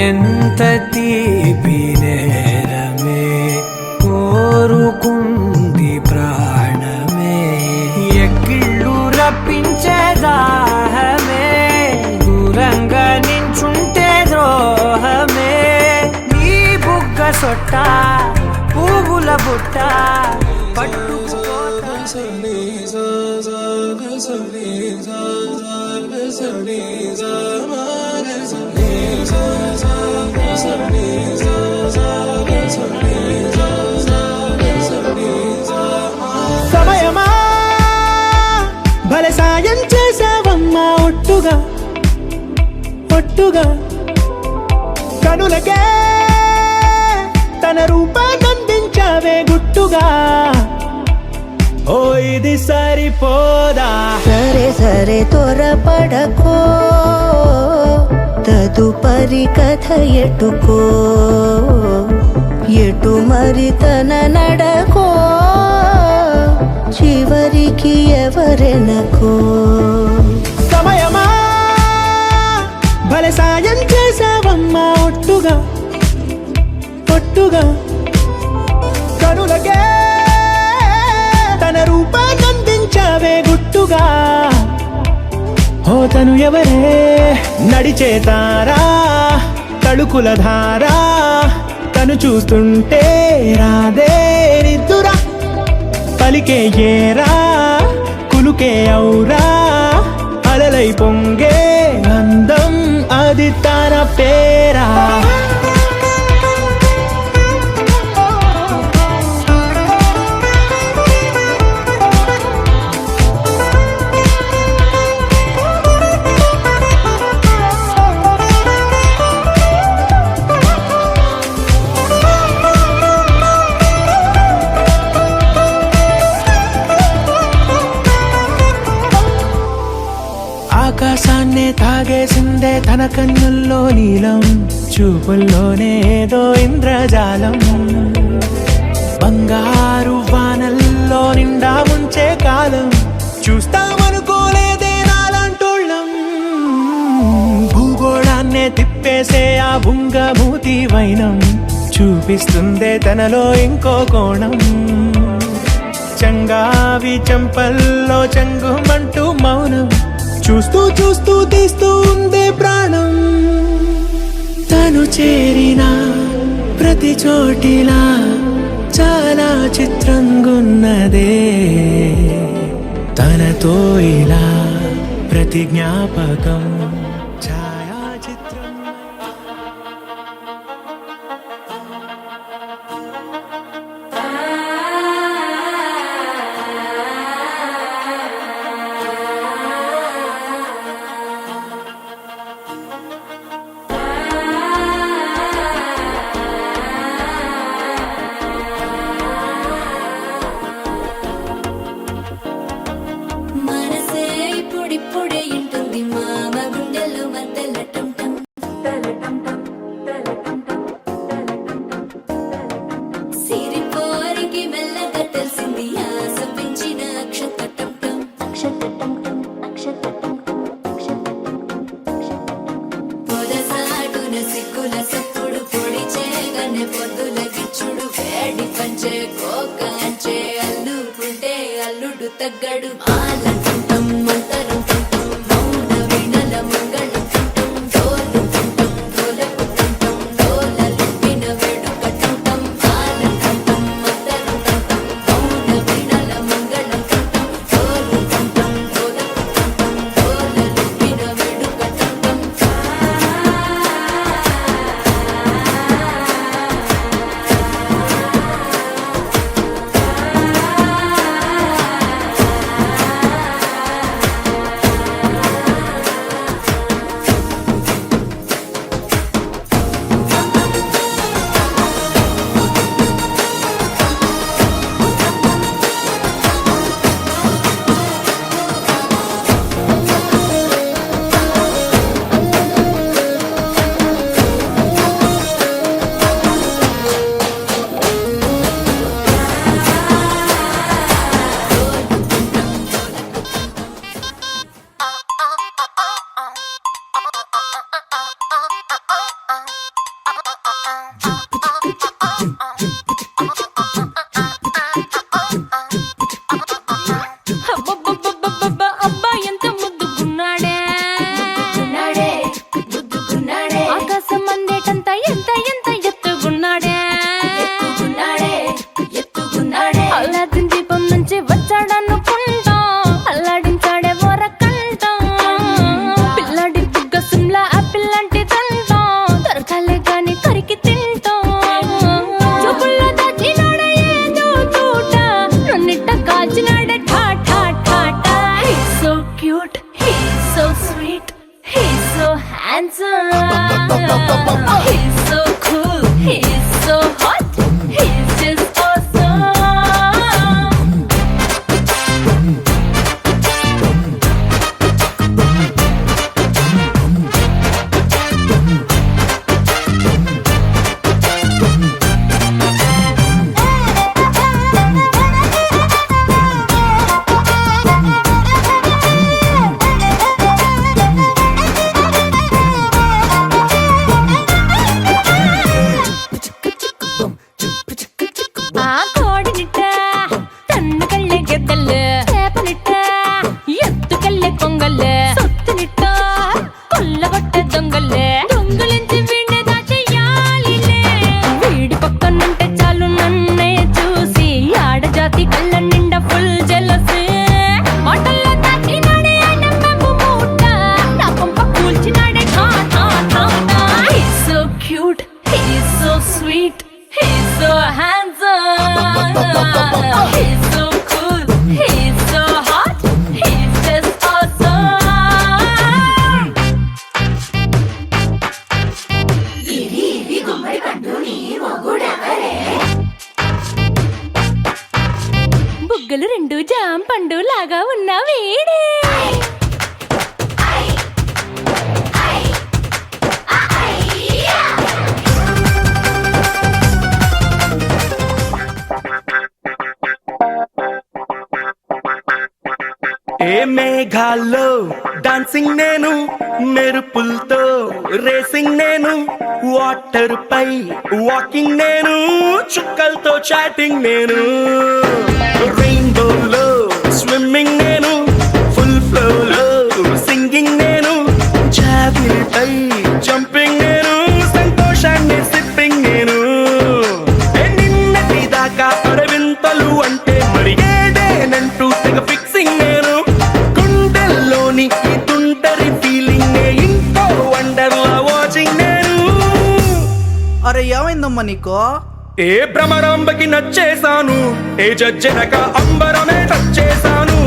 ఎంత తీపి నేరమే తప్పించే దాహమే దూరంగా నించుంటే ద్రోహమే నీ బుగ్గ సొట్ట పువ్వుల బుట్ట సమయమా భలే సాయం చేసావమ్మా ఒట్టుగా ఒట్టుగా కనులకే తన రూపాన్నందించావే గుట్టుగా ఓ ఇది సరిపోదా సరే సరే త్వరపడకో తదుపరి కథ ఎటుకో ఎటు మరి తన నడకో చివరికి ఎవరెనకో సమయమా భలే సాయం చేసావమ్మా ఒట్టుగా ఒట్టుగా కనులకే తన రూపాన్నందించావే గుట్టుగా ఓ తను ఎవరే నడిచే తారా తళుకుల ధారా తను చూస్తుంటే రాదే నిద్దురా పలికే ఏరా కులుకే ఔరా అలలై పొంగే అందం అది తన పేరా ఆకాశాన్నే తాగేసిందే తన కన్నుల్లో నీలం చూపుల్లోనే ఏదో ఇంద్రజాలం బంగారు వానల్లో నిండా ముంచే కాలం చూస్తామనుకోలేదే నాలంటోళ్ళం భూగోళాన్నే తిప్పేసే ఆ బుంగమూతి వైనం చూపిస్తుందే తనలో ఇంకో కోణం చంగావి చంపల్లో చంగుమంటూ మౌనం చూస్తూ చూస్తూ తీస్తూ ఉందే ప్రాణం తను చేరిన ప్రతి చోటిలా చాలా చిత్రంగున్నదే తనతో ఇలా ప్రతి జ్ఞాపకం ఛాయాచిత్రం మనసే ఇప్పుడిప్పుడే ఇంటుంది మామ గుండెల్లో మధ్యల టంటం సిరిపోరికి మెల్లగా తెలిసింది ఆశ పెంచిన అక్షతటం పొదసాటున సిగ్గుల సప్పుడు పొడి చేయగానే పొద్దుల గిచ్చుడు వేడి పంచే కోకాంచే అల్లుకుంటే అల్లుడు తగ్గడు ఆలంటుంటం మంతరం తుంటం మౌన వీణల మంగళం తుంటం డోలు తుంటం డోలకు తుంటం డోలలుప్పిన వేడుక తుంటం ఆలంటుంటం మంతరం తుంటం మౌన వీణల మంగళం తుంటం డోలు తుంటం డోలకు తుంటం డోలలుప్పిన వేడుక తుంటం చల్లగా ఉన్న వేడే ఏ మేఘాల్లో డాన్సింగ్ నేను, మెరుపులతో రేసింగ్ నేను, వాటర్ పై వాకింగ్ నేను, చుక్కలతో చాటింగ్ నేను, రెయిన్బోలో స్విమ్మింగ్ నేను, ఫుల్ ఫ్లోలో సింగింగ్ నేను, జాబిలిపై జంపింగ్ నేను, సంతోషాన్ని సిప్పింగ్ నేను. నిన్నటి దాకా అరవింతలు అంటే మరి ఏదేనంటూ తెగ ఫిక్సింగ్ నేను, గుండెల్లోని ఈ తుంటరి ఫీలింగ్ ఇంకో వండర్లా వాచింగ్ నేను. అరే ఏమైందమ్మా నీకో? ఏ భ్రమరాంబకి నచ్చేశాను, ఏ జజ్జనక అంబరమే టచ్చేశాను.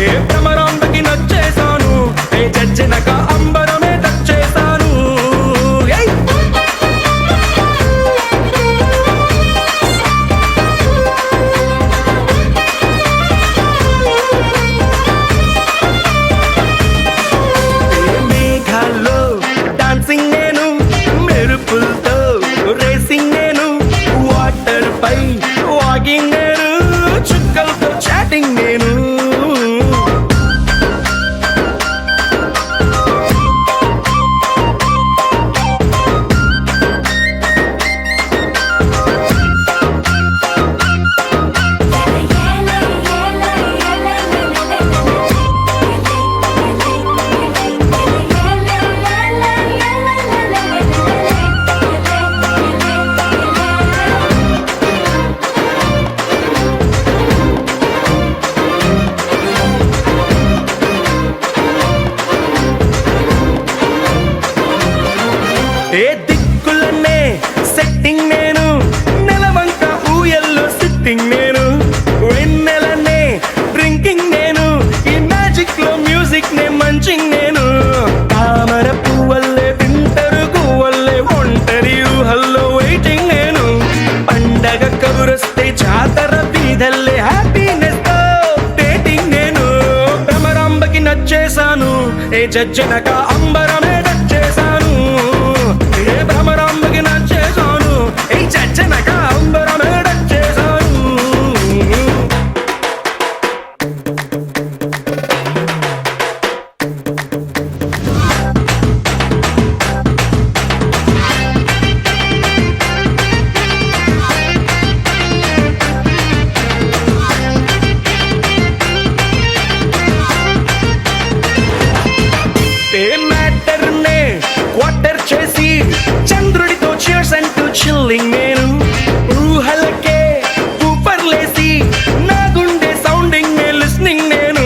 ఏ భ్రమరాంబకి నచ్చేశాను, ఏ జజ్జనక అంబరమే టచ్చేశాను. మేఘాల్లో డాన్సింగ్ నేను, మెరుపులతో రేసింగ్ నేను, వాటర్ పై వాకింగ్ నేను, చుక్కలతో చాటింగ్ నేను. ఏ దిక్కులనే సెట్టింగ్ నేను, నెలవంక ఊయల్లో సిట్టింగ్ నేను, వెన్నెలనే డ్రింకింగ్ నేను, ఈ మ్యాజిక్ లో మ్యూజిక్ నే మంచింగ్ నేను, తామర పువ్వల్లే వింటరు గువ్వల్లే ఒంటరి ఊహల్లో వెయిటింగ్ నేను, పండగ కబురొస్తే జాతర వీధల్లే హ్యాపీనెస్ తో డేటింగ్ నేను. భ్రమరాంబకి నచ్చేశాను, ఏ జజ్జనక అంబరమే నచ్చేశాను. ఏ భ్రమరాంబకి నచ్చేశాను, ఏ జజ్జనక అంబరమే నచ్చేశాను. ఏ మ్యాటర్ నే క్వార్టర్ చేసి చంద్రుడితో cheers అంటూ చిల్లింగ్ నేను, ఊహలకే ఊపర్లేసి నా గుండె సౌండింగ్ నే లిస్నింగ్ నేను,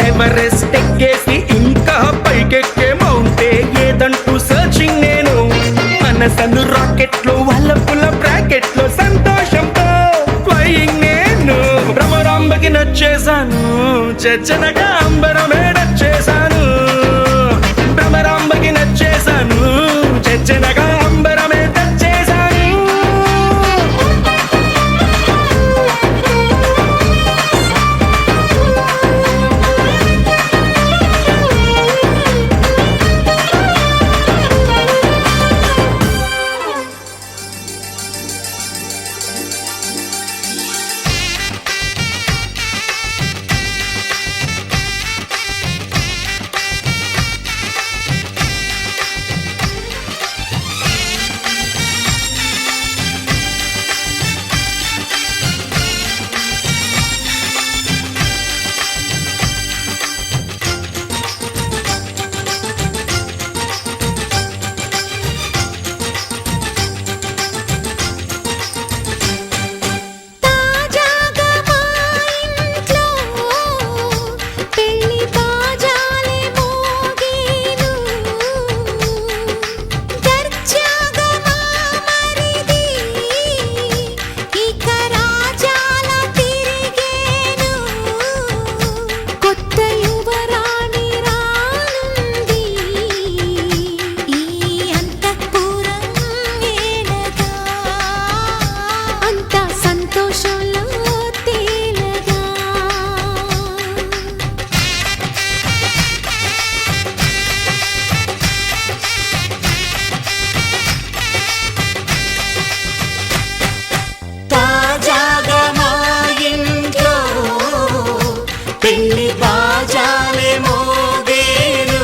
ఎవరెస్ట్ ఎక్కేసి ఇంకా పైకెక్కే మౌంటే ఏదంటూ సర్చింగ్ నేను, మనసను రాకెట్ లో వల్లపుల బ్రాకెట్ లో సంతోషంతో ఫ్లయింగ్ నేను. భ్రమరాంబకి నచ్చేశాను, జజ్జనగా అంబరమే నచ్చేశాను. భ్రమరాంబకి నచ్చేశాను, జజ్జనగా అంబరమే నచ్చేశాను. పెళ్లి బాజాలే మోగేను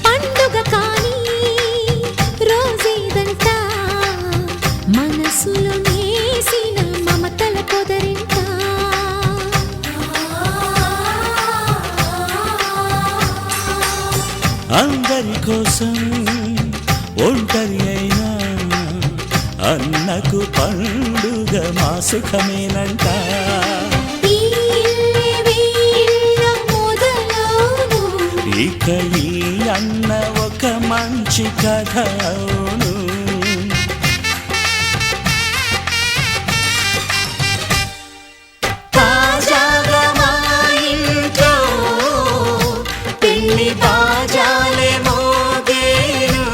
పండుగ కాని రోజేదంట మనసులో నేసిన మమతల పొదరింట అందరి కోసం ఒంటరి అయినా అన్నకు పండుగ మా సుఖమేనంట ఈ ఇల్లే వీళ్ళ మొదలవును ఇక ఈ అన్న ఒక మంచి కథ అవును తాజాగా మా ఇంట్లో పెళ్లి బాజాలే మోగేను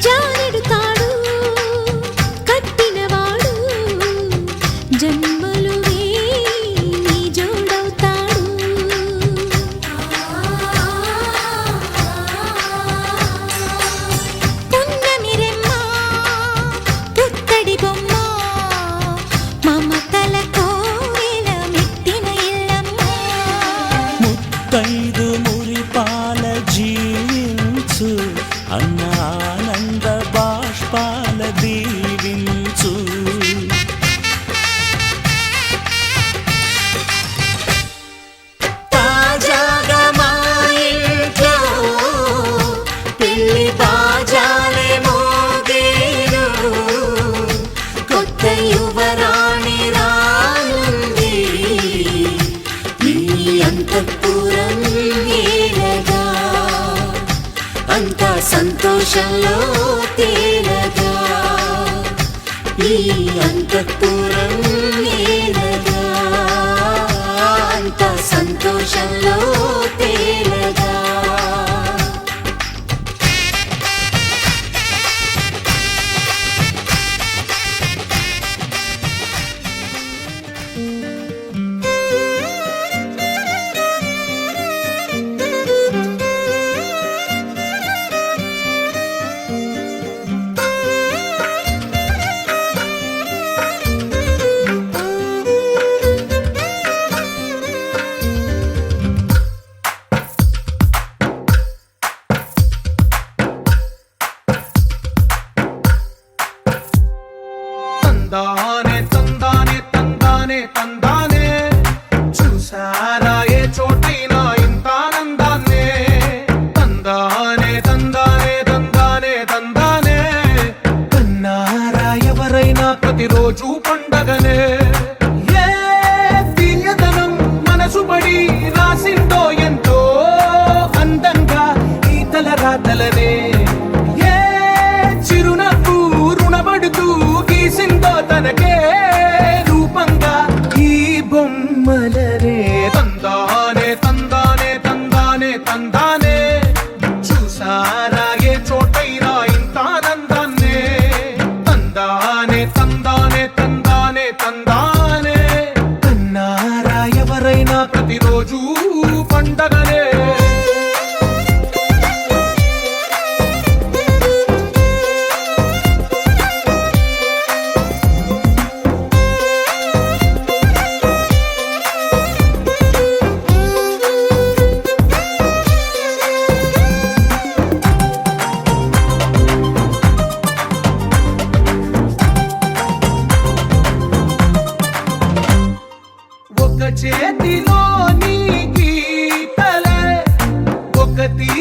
జానెడు తాడు కట్టినవాడు జన్మలు నీ జోడవుతాడు పున్నమి రెమ్మ పుత్తడి బొమ్మ మమతల కోవెల మెట్టిన ఇల్లమ్మ ముత్తైదు మురిపాల జీవించు అన్న ఆనంద బాష్పాల దీవించు తాజాగా మా ఇంట్లో పెళ్లి బాజాలే మోగేను కొత్త యువరాణి రానుంది ఈ అంతఃపురం ఏలగా అంతా సంతోషంలో తేలగా ఈ అంతఃపురం ఏలగా అంతా సంతోషంలో తేలగా తందానే తందానే తందానే తందానే చూసారా ఏ చోటైనా ఇంత ఆనందాన్నే తందానే తందానే తందానే తందానే కన్నారా ఎవరైనా ప్రతిరోజు పండగనే ఏ తీయదనం మనసు పడి రాసిందో ఎంతో అందంగా ఈ తల రాతలనే ఏ చిరునవ్వు రుణపడుతూ గీసిందో తనకే రూపంగా ఈ బొమ్మలనే తందానే తందానే తందానే తందానే చూసారా ఏ చోటైనా ఇంత ఆనందాన్నే తందానే తందానే తందానే తందానే కన్నారా ఎవరైనా ప్రతిరోజు పండగనే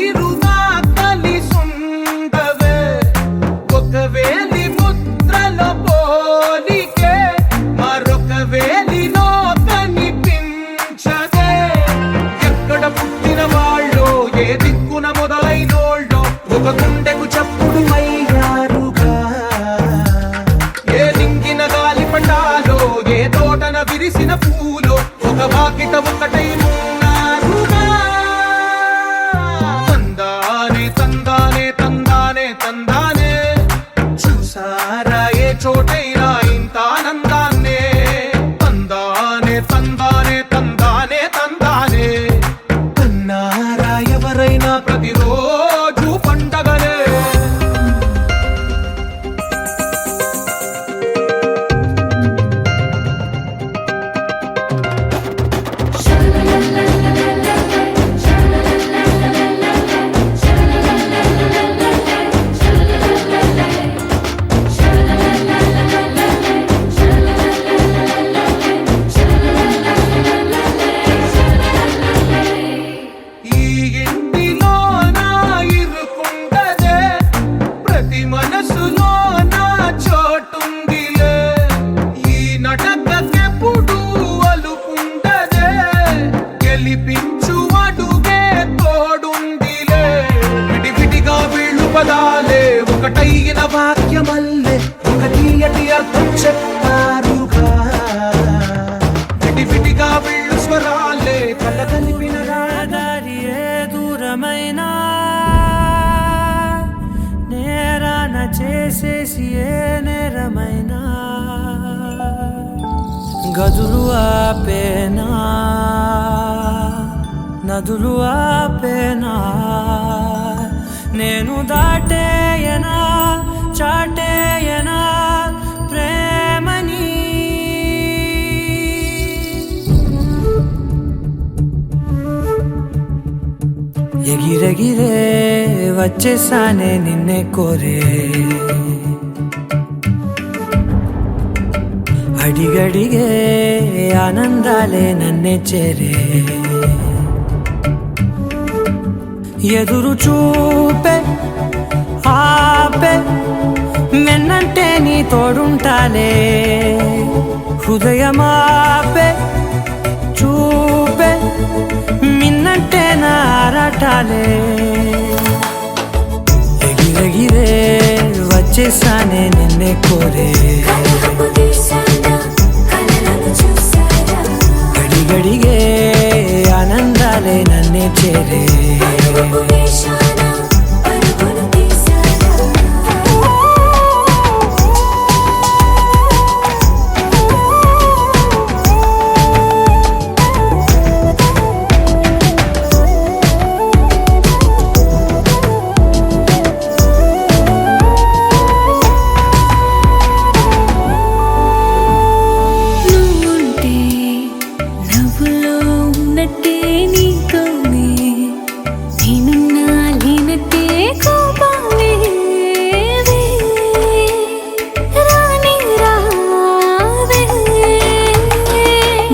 తీరుగా కలిసుండవే ఒక వేలి ముద్రలో పోలికే మరొక వేలిలో కనిపించదే ఎక్కడ పుట్టిన వాళ్ళో ఏ దిక్కున మొదలైనోళ్ళో ఒక గుండెకు చప్పుడు అయ్యారుగా ఏ లింగిన గాలి పటాలో ఏ తోటన విరిసిన పూలో ఒక వాకిట ఒకటై ఉన్నారుగా తందానే తందానే తందానే తందానే చూసారా ఏ చోటైనా ఇంత ఆనందాన్నే తందానే తందానే తందానే తందానే కన్నారా ఎవరైనా ప్రతిరోజు పండగనే ఈ ఇంటిలో నా ఇరుకుండదే ప్రతి మనసులో నా చోటుందిలే ఈ నటకెప్పుడు అలుకుండదే గెలిపించు అడుగే తోడుందిలే విడివిడిగా వీళ్ళు పదాలే ఒకటైన వాక్యమల్లే ఒక తీయటి అర్థం చెప్పారుగా విడివిడిగా వీళ్ళు స్వరాలే కళ్ళ కలిపిన దారి ఏ దూరమైనా నేరాన చేసేసి ఏ నేరమైనా గదులు ఆపేనా నదులు ఆపేనా నేను దాటేయనా చాటేయనా ప్రేమని ఎగిరెగిరే వచ్చేసానే నిన్నే కోరే అడిగడిగే ఆనందాలే నన్నే చేరే ఎదురు చూపే ఆపే వెన్నంటే నీ తోడుంటాలే హృదయమాపే చూపే మిన్నంటే నారాటాలే ఎగిరెగిరే వచ్చేసానే నిన్నే కోరే అడిగడిగే ఆనందాలే నన్నే చేరే నువ్వుంటే నవ్వులో ఉన్నట్టే నీతోనే నేనున్నా లేనట్టే కోపాలే రాని రావే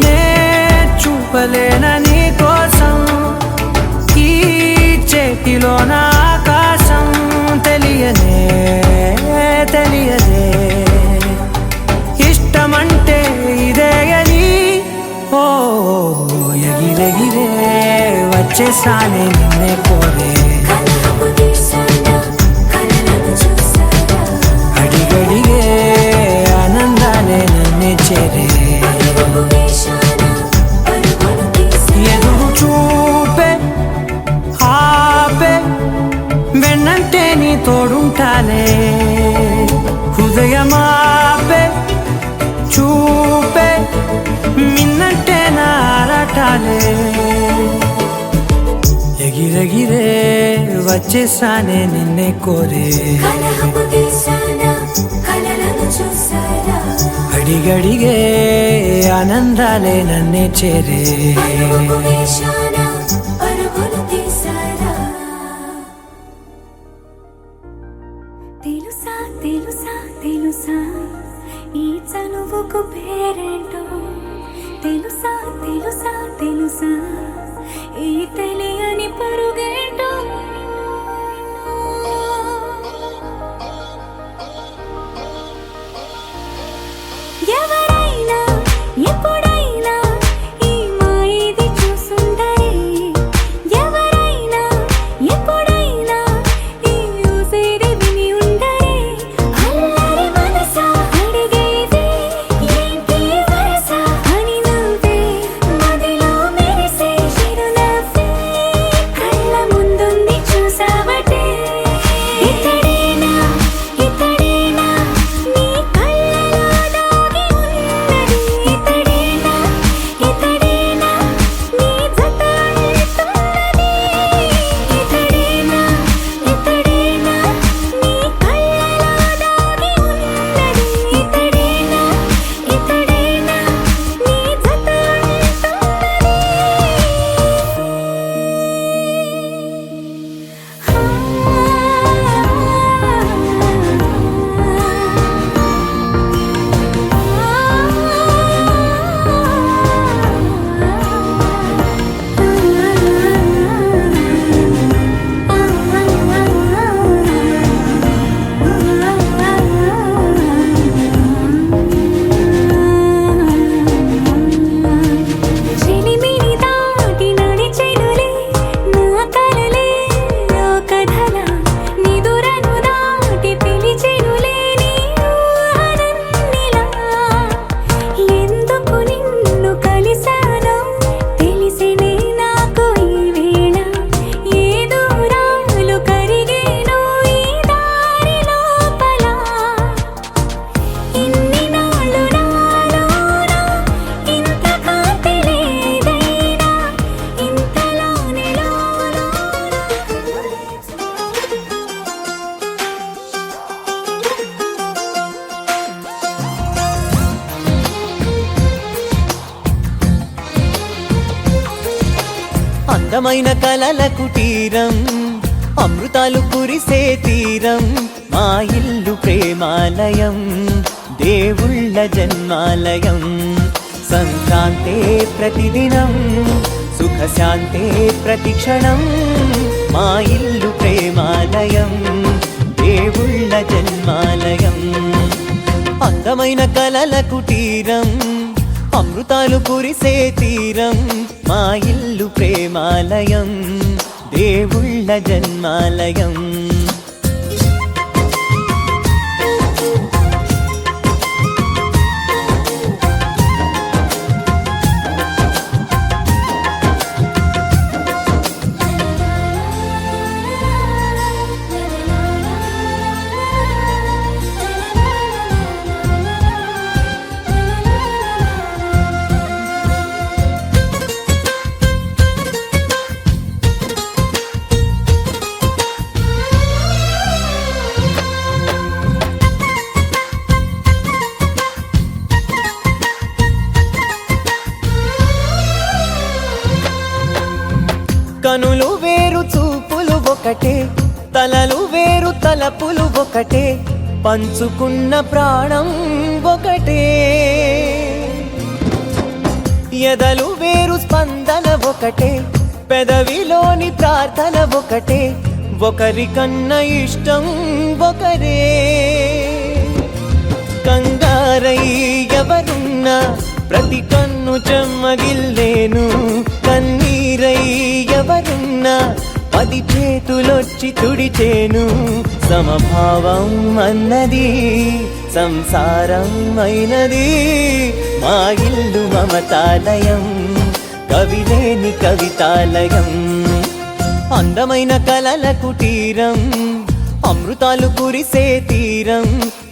నే చూపలేన నీ కోసం ఈ చేతిలో నా ఆకాశం తెలియనే తెలియదే ఇష్టమంటే ఇదే అని ఓ ఎగిరెగిరే వచ్చేసానే నిన్నే కోరే అడిగడిగే ఆనందాలే నన్నే చేరే ఎదురు చూపే ఆపే వెన్నంటే నీ తోడుంటాలే హృదయమాపే చూపే మిన్నంటే నారాటాలే ఎగిరెగిరే వచ్చేసానే నిన్నే కోరే అడిగడిగే ఆనందాలే నన్నే చేరే తెలుసా తెలుసా తెలుసా ఈ చనువుకు పేరేంటో తెలుసా తెలుసా తెలుసా ఈ తెలియని పరుగేంటో అందమైన కలల కుటీరం అమృతాలు కురిసే తీరం మా ఇల్లు ప్రేమాలయం దేవుళ్ళ జన్మాలయం సంక్రాంతే ప్రతిదినం సుఖశాంతే ప్రతిక్షణం మా ఇల్లు ప్రేమాలయం దేవుళ్ళ జన్మాలయం అందమైన కలల కుటీరం అమృతాలు కురిసే తీరం మా ఇల్లు ప్రేమాలయం దేవుళ్ళ జన్మాలయం కనులు వేరు చూపులు ఒకటే తలలు వేరు తలపులు ఒకటే పంచుకున్న ప్రాణం ఒకటే ఎదలు వేరు స్పందన ఒకటే పెదవిలోని ప్రార్థన ఒకటే ఒకరికన్నా ఇష్టం ఒకరే కంగారై ఎవరున్నా ప్రతి కన్ను చెమ్మగిల్లేను కన్నీరై ఎవరున్నా 10 చేతులొచ్చి తుడిచేను సమభావం అన్నది సంసారం అయినది మా ఇల్లు మమతాలయం కవిలేని కవితాలయం అందమైన కలల కుటీరం అమృతాలు కురిసే తీరం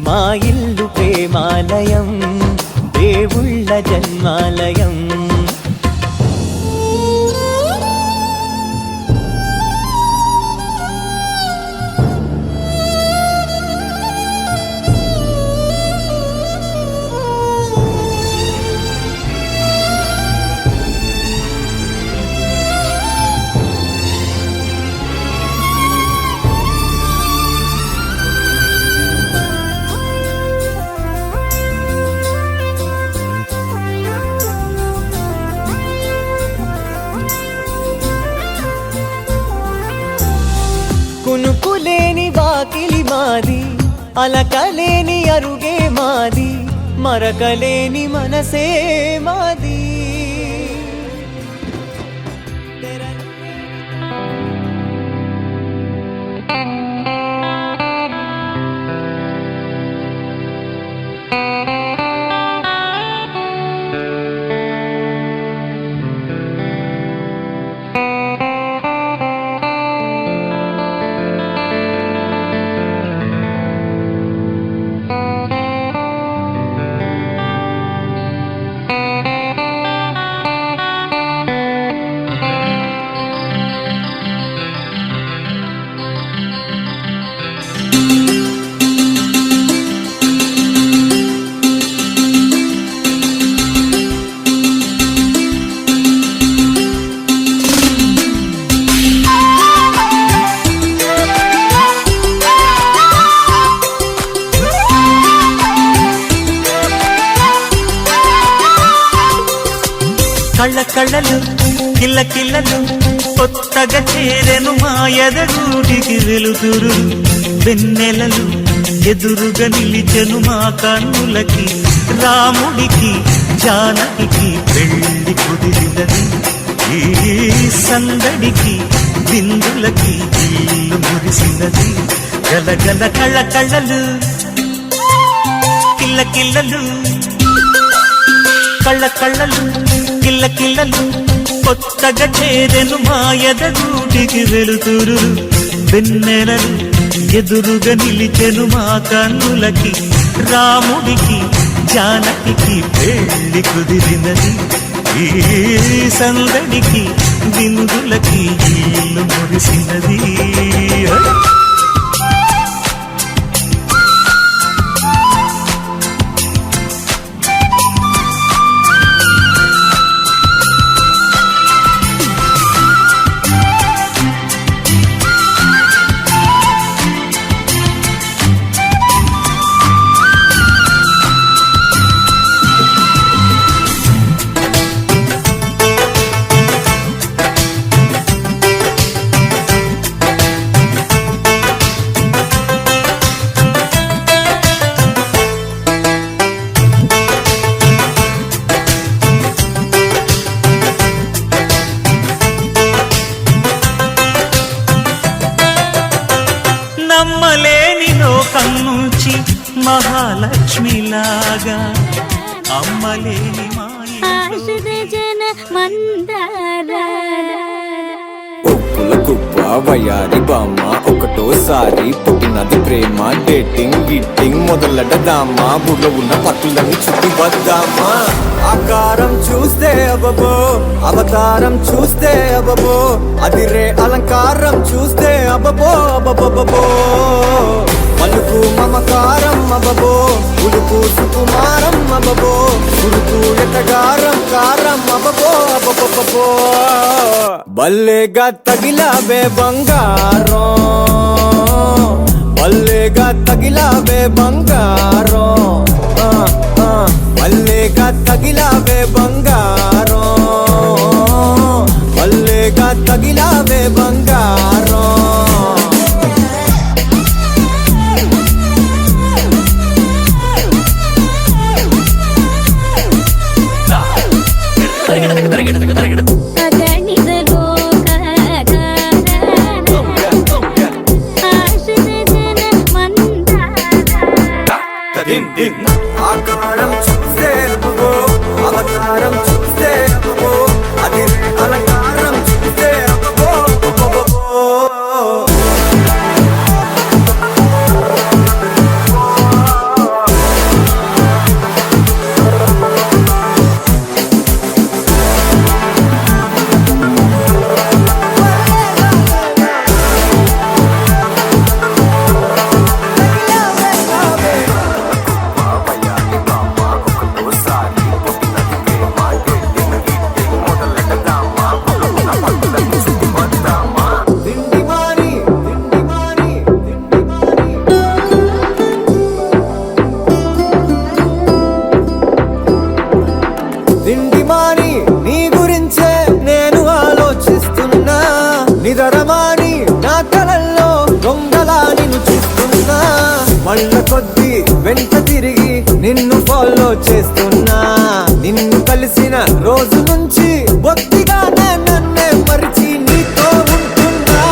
మా ఇల్లు ప్రేమాలయం దేవుళ్ళ జన్మాలయం కునుకులేని వాకిలి మాది అలకలేని అరుగే మాది మరకలేని మనసే మాది కళ్ళ కళ్ళలు కిల్ల కిల్లలు కొత్తగా చేరెను మా ఎదగూటికి వెలుతురు వెన్నెలలు ఎదురుగా నిలిచెను మా కన్నులకి రాముడికి జానకి పెళ్లి కుదిరినది ఈ సందడికి బిందులకి ఇల్లు మురిసినది గలగల కళ్ళ కళ్ళలు కిల్ల కిల్లలు కళ్ళ కళ్ళలు కిల్ల కిల్లలు కొత్తగా చేరెను మా ఎదగూటికి వెలుతురు వెన్నెలలు ఎదురుగా నిలిచెను మా కన్నులకి రాముడికి జానకి పెళ్లి కుదిరినది ఈ సందడికి బిందులకి ఇల్లు మురిసినది నమ్మలేని లోకం నుంచి మహాలక్ష్మిలాగా అమ్మలేని జన మందార ఒప్పుల కుప్ప వయారి బామ్మ ఒకటోసారి పుట్టినది ప్రేమ డేటింగ్ గిట్టింగ్ మొదలెడదామా బుర్రలో ఉన్న పట్టులని చుట్టి వద్దామా ఆకారం చూస్తే అబబో అవతారం చూస్తే అబబో అదిరే అలంకారం చూస్తే అబబో అబబబో పలుకు మమకారం అబబో ఉడుకు సుకుమారం అబబో ఉడుకు ఎటగారం కారం అబబో అబబబో బల్లేగా తగిలావే బంగారం బల్లేగా తగిలావే బంగారం బల్లేగా తగిలావే బంగారం బల్లేగా తగిలావే బంగారం ఆకారం చూస్తే అబ్బో అవతారం చూస్తే అబ్బో అది అలంకారం చూస్తే అబ్బో దిండిమాని నీ గురించే నేను ఆలోచిస్తున్నా నిదరమాని నా కలల్లో దొంగలా నిన్ను చూస్తున్నా మళ్ళ కొద్ది వెంట తిరిగి నిన్ను ఫాలో చేస్తున్నా నిన్ను కలిసిన రోజు నుంచి బొత్తిగానే నన్నే మరిచి నీతో ఉంటున్నా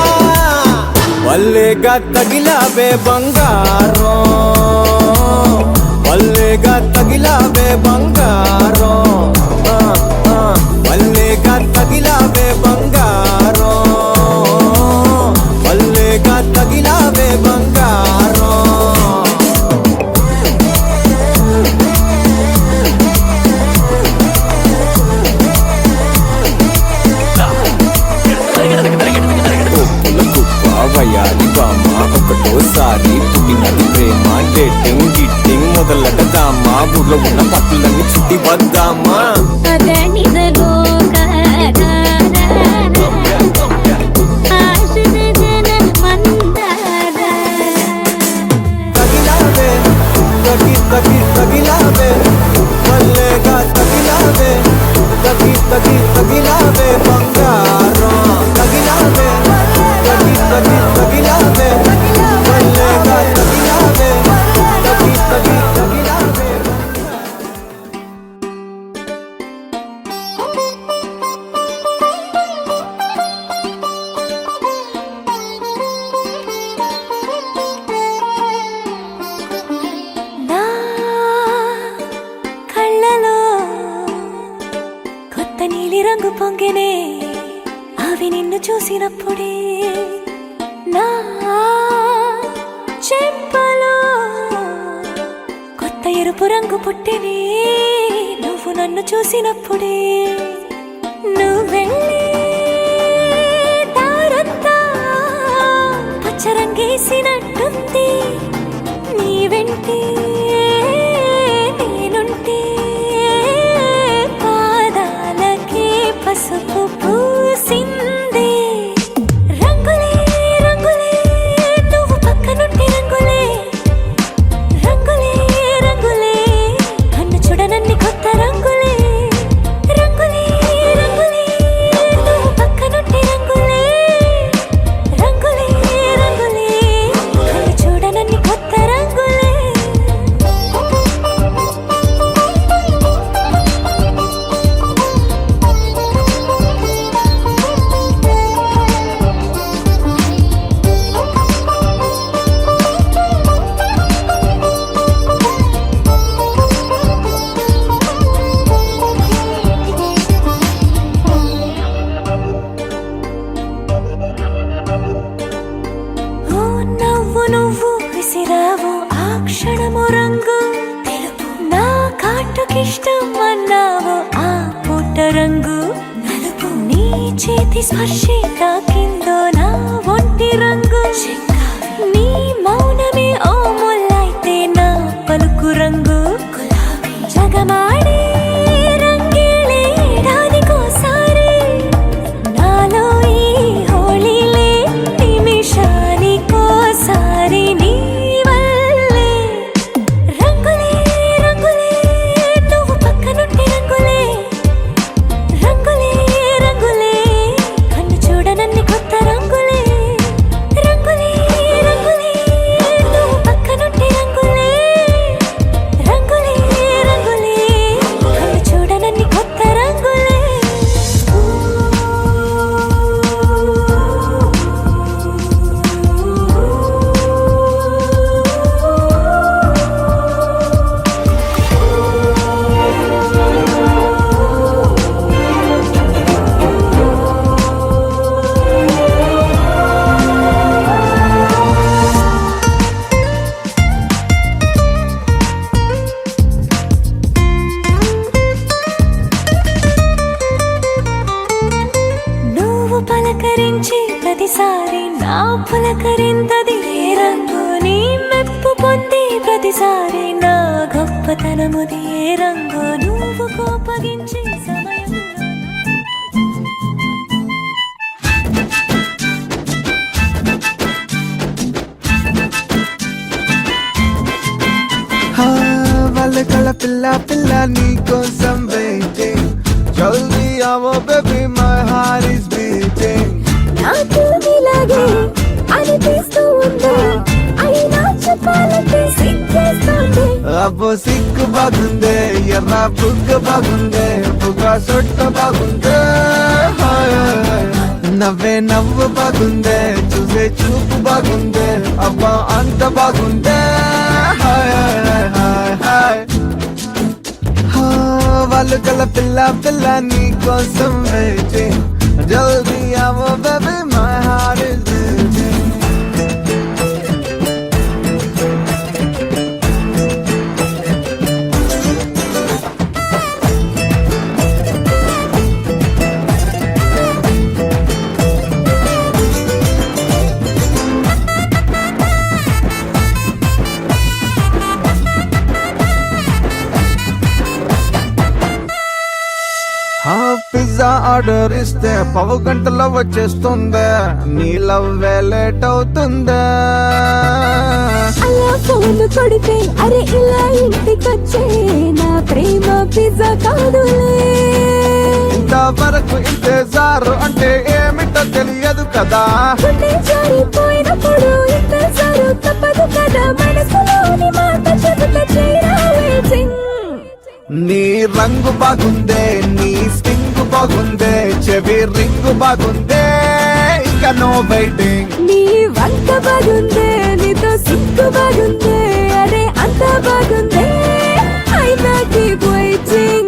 వల్లేగా తగిలావే బంగారం వల్లేగా తగిలావే బంగారం వల్లేగా తగిలావే బంగారం వల్లేగా తగిలావే బంగారం ఒప్పుల కుప్ప వయాలి బామ్మ ఒకటోసారి పుట్టినది ప్రేమ డేటింగ్ గిట్టింగ్ మొదలెడదామా బుర్రలో ఉన్న పట్టులని చుట్టి వద్దామా తగిలావే తగి తగి తగిలావే వల్లేగా తగిలావే తగి తగి తగిలావే బంగారం తగిలావే తగి తగి తగిలావే వల్లేగా తగిలావే తగి తగి తగిలావే నా కళ్ళలో కొత్త నీలి రంగు పొంగెనే అవి నిన్ను చూసినప్పుడే నా చెంపలో కొత్త ఎరుపు రంగు పుట్టెనే నువ్వు నన్ను చూసినప్పుడే నువ్వెళ్ళే దారంతా పచ్చరంగేసినట్టుంది నీ వెంటే నేనుంటే పాదాలకే పసుపు పూసిందే రంగులే రంగులే నువ్వు పక్కనుంటే రంగులే రంగులే రంగులే కన్ను చూడనన్ని కొత్త రంగులే రంగులే రంగులే నువ్వు పక్కనుంటే రంగులే రంగులే రంగులే కన్ను చూడనన్ని రంగు తెలుపు నా కాటుకిష్టం అన్నావు ఆ పూట రంగు నలుపు నీ చేతి స్పర్శే తాకిందో నా ఒంటి రంగు నీ మౌనమే ఓ ముల్లైతే నా పలుకు రంగు గులాబీ జగమాడే రంగేలే ఏడాదికోసారి నాలో ఈ హోళీలే నిమిషానికోసారి నీ వల్లే రంగులే రంగులే నువ్వు పక్కనుంటే రంగులే రంగులే రంగులే కన్ను చూడనన్ని కొత్త రంగులే రంగులే రంగులే నువ్వు పక్కనుంటే రంగులే రంగులే రంగులే కన్ను చూడనన్ని కొత్త రంగులే నువ్వు పలకరించి ప్రతిసారి నా పులకరింతది ఏ రంగు నీ మెప్పు పొంది ప్రతిసారి నా గొప్పతనముది ఏ రంగు నువ్వు కోపగించి సమయంలో వాళ్ళ పిల్ల పిల్ల నీ కోసం వెయిటింగ్ జల్దీ ఆవో baby my heart is beating నాకు ఇలాగే అనిపిస్తూ ఉంది అయినా చెప్పాలంటే సిగ్గేస్తుంది అబ్బో సిగ్గు బాగుందే ఎర్ర బుగ్గ బాగుందే బుగ్గ సొట్ట బాగుందే హాయ్ హాయ్. నవ్వే నవ్వు బాగుందే చూసే చూపు బాగుందే అబ్బా అంత బాగుందే హాయ్ హాయ్ హాయ్ హాయ్. వాళ్ళు కల పిల్ల పిల్ల నీ కోసం వెయిటింగ్ జల్దీ ఆవో baby my heart is beating pizza order ఇస్తే పావు గంటలో వచ్చేస్తుందే నీ లవ్వే లేట్ అవుతుందే అలా ఫోన్ కొడితే అరే ఇలా ఇంటికొచ్చే నా ప్రేమ పిజ్జా కాదులే ఇంతవరకు ఇంతేజారు అంటే ఏమిటో తెలియదు కదా గుండె జారిపోయినప్పుడు ఇంతసారు తప్పదు కదా మనసులోని మాట చెబుతా చేయరా waiting. నీ రంగు బాగుందే నీ స్టింగ్ బాగుందే చెవి రింగు బాగుందే ఇంకా నో వెయిటింగ్ నీ వంట బాగుందే నీతో సిగ్గు బాగుందే అరే అంత బాగుందే అయినా keep waiting.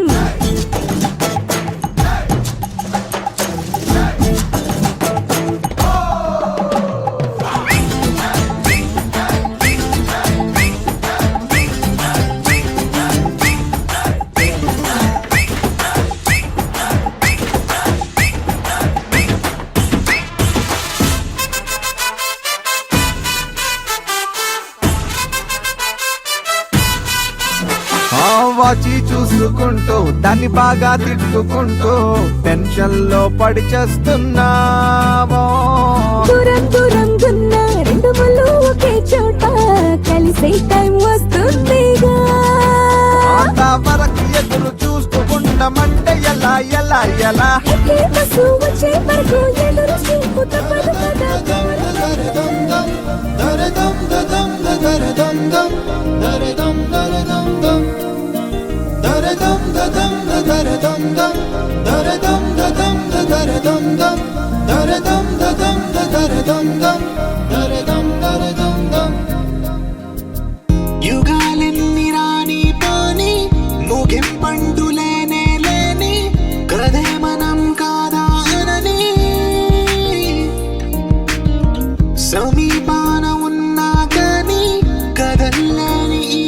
వాచి చూసుకుంటూ దాన్ని బాగా తిట్టుకుంటూ టెన్షన్ లో పడి చేస్తున్నావో దూరం దూరంగున్న రెండు ముళ్ళు ఒకే చోట కలిసే టైం వస్తుందిగా అంతవరకు ఎదురు చూస్తూ ఉండమంటే ఎలా ఎలా ఎలా ఎక్కే బస్సు వచ్చే వరకు ఎదురు చూపు తప్పదు కదా యుగాలెన్ని రాని పోని ముగింపండు లేనే లేని కదే మనం కాదా అనని సమీపాన ఉన్నా కానీ కదల్లేని ఈ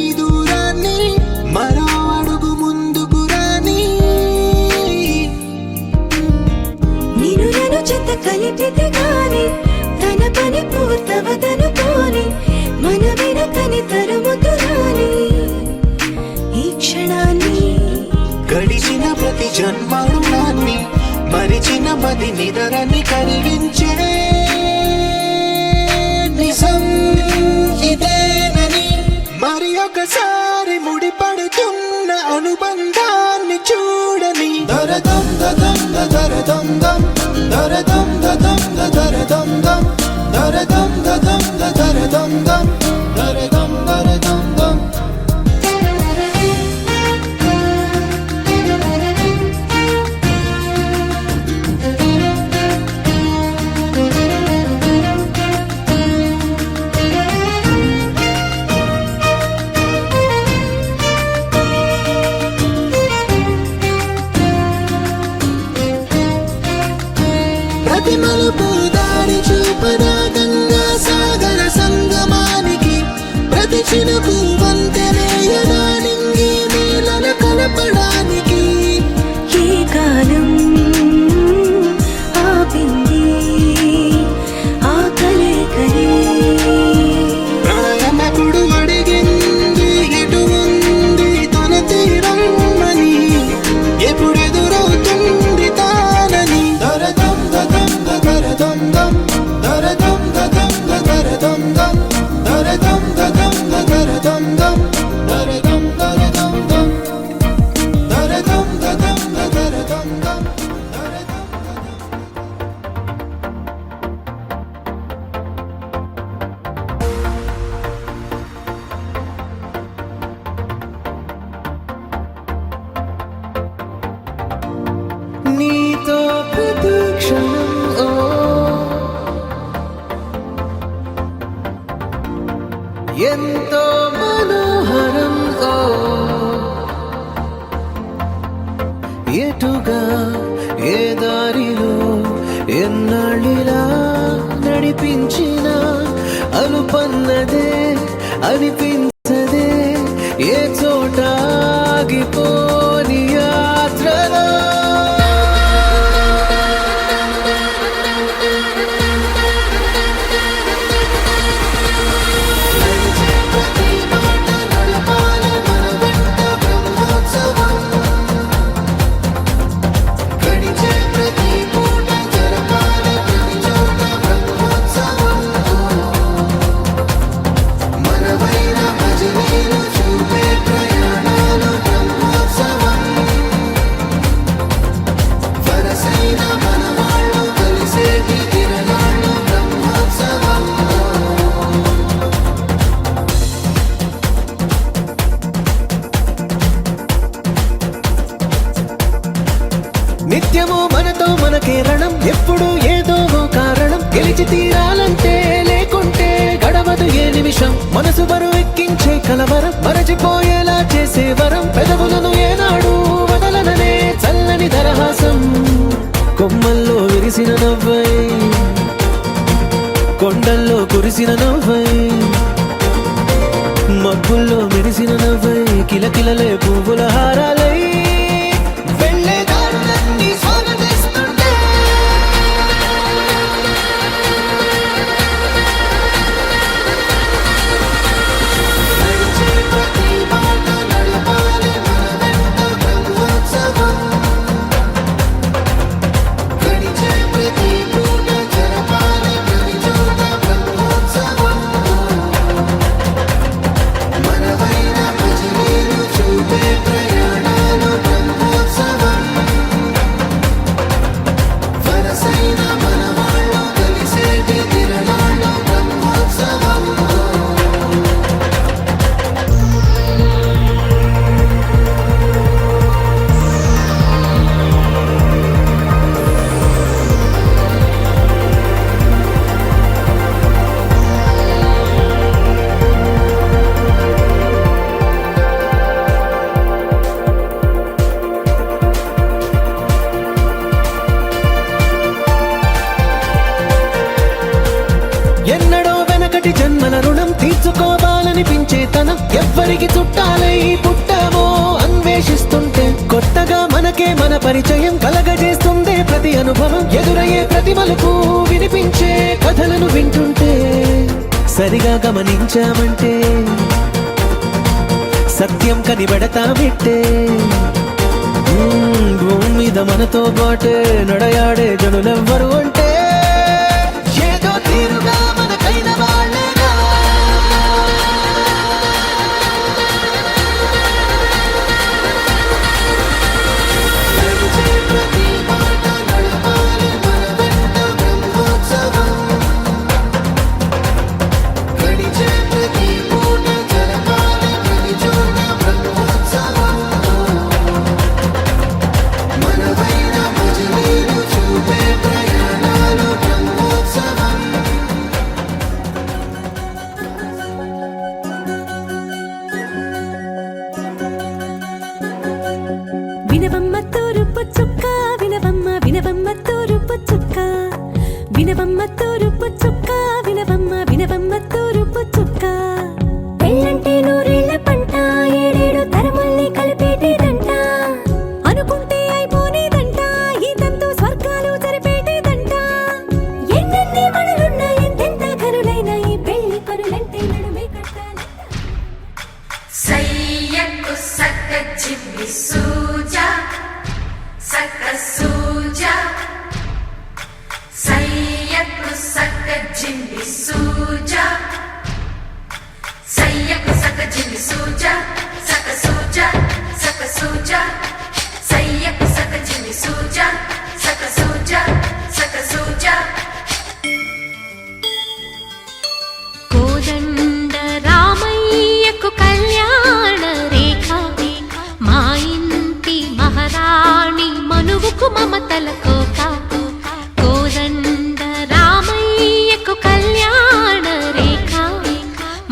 తెలిపితే గాని తన పని పూర్తవదనుకోని మన వెనకని తరుముతురాని ఈ క్షణాన్ని గడిచిన ప్రతి జన్మరుణాన్ని మరిచిన మది నిదరని కరిగించే నిజం ఇదేనని మరి ఒకసారి ముడిపడుతున్న అనుబంధాన్ని చూడని దరదం దదం దరదం దం దరదం దదం దరదం దం దరదం దదం దరదం దం దరదం దరదం దం ప్రతి మలుపు దారి చూపదా గంగా సాగర సంగమానికి ప్రతి చినుకు వంతెనేయదా నింగి నీళ్ళ కలపడానికి ఏ కాలం ఆపింది ఆ కలే ప్రాణమకుడు అడిగింది ఎటు ఉంది తన తీరమ్మని ఎప్పుడెదురవుతుంది తానని దరదం దదం దరదం దం దరదం దదం దరదం దం దరదం దదం దరదం దం దరదం దరదం దం దరదం దదం దరదం దం నీతో ప్రతి క్షణం ఎంతో మనోహరం ఎటుగా ఏ దారిలో ఎన్నాళ్ళిలా నడిపించిన అలుపన్నదే అనిపించదే ఏ చోట ఆగిపోని యాత్రలో నిత్యము మనతో మనకే రణం ఎప్పుడు ఏదో ఓ కారణం గెలిచి తీరాలంటే లేకుంటే గడవదు ఏ నిమిషం మనసు బరువు ఎక్కించే కలవరం మరచిపోయేలా చేసే వరం పెదవులను ఏనాడు వదలననే చల్లని దరహాసం కొమ్మల్లో విరిసిన నవ్వై కొండల్లో కురిసిన నవ్వై మబ్బుల్లో మెరిసిన నవ్వై కిలకిలలే పువ్వుల హారాలై వెళ్ళే దారులన్నీ స్వాగతిస్తుంటే నడిచే ప్రతి మాట నడపాలి మన వెంట బ్రహ్మోత్సవం గడిచే ప్రతి పూట జరపాలి ప్రతి చోట బ్రహ్మోత్సవం మనవైన మజిలీలు చూపే ప్రయాణాలు బ్రహ్మోత్సవం వరసైన మనవాళ్ళు కలిసేటి తిరణాలు బ్రహ్మోత్సవం ఎన్నడో వెనకటి జన్మల రుణం తీర్చుకోవాలనిపించే తనం ఎవ్వరికి చుట్టాలై పుట్టామో అన్వేషిస్తుంటే కొత్తగా మనకే మన పరిచయం కలగజేస్తుందే ప్రతి ప్రతి అనుభవం ఎదురయ్యే ప్రతి మలుపు వినిపించే కథలను వింటుంటే సరిగా గమనించామంటే సత్యం కనిపెడతామిట్టే భూమి మీద మనతో పాటే నడయాడే జనులెవ్వరు అంటే ఏదో తీరుగా మనకైన వాళ్ళేనా వినవమ్మ తూరుపు చుక్క వినవమ్మ వినవమ్మ తూరుపు చుక్క వినవమ్మ తూరుపు చుక్క వినవమ్మ వినవమ్మ తూరుపు చుక్క పెళ్ళంటే నూరేళ్ల పంట ఏడేడు తరముల్ని కలిపేటేదంట అనుకుంటే అయిపోనేదంట ఈ తంతు స్వర్గాలు జరిపేటేదంట ఎన్నెన్ని మనులున్నా ఎంతెంత కనులైనా ఈ పెళ్లి పనులంటే నడుమే కట్టాలంట సయ్యకు సక్క చిమ్మి సూజా సక్క సూజా సయ్యకు సక్క జిమ్మి సూజా సయ్యకు సక్క జిమ్మి సూజా సక్క సూజా సక్క సూజా సయ్యకు సక్క జిమ్మి సూజా సక్క సూజా సక్క సూజా కోదండ రామయ్యకు కళ్యాణ రేఖ మా ఇంటి మహారాణి మనువుకు మమతల కోక కోదండ రామయ్యకు కళ్యాణ రేఖ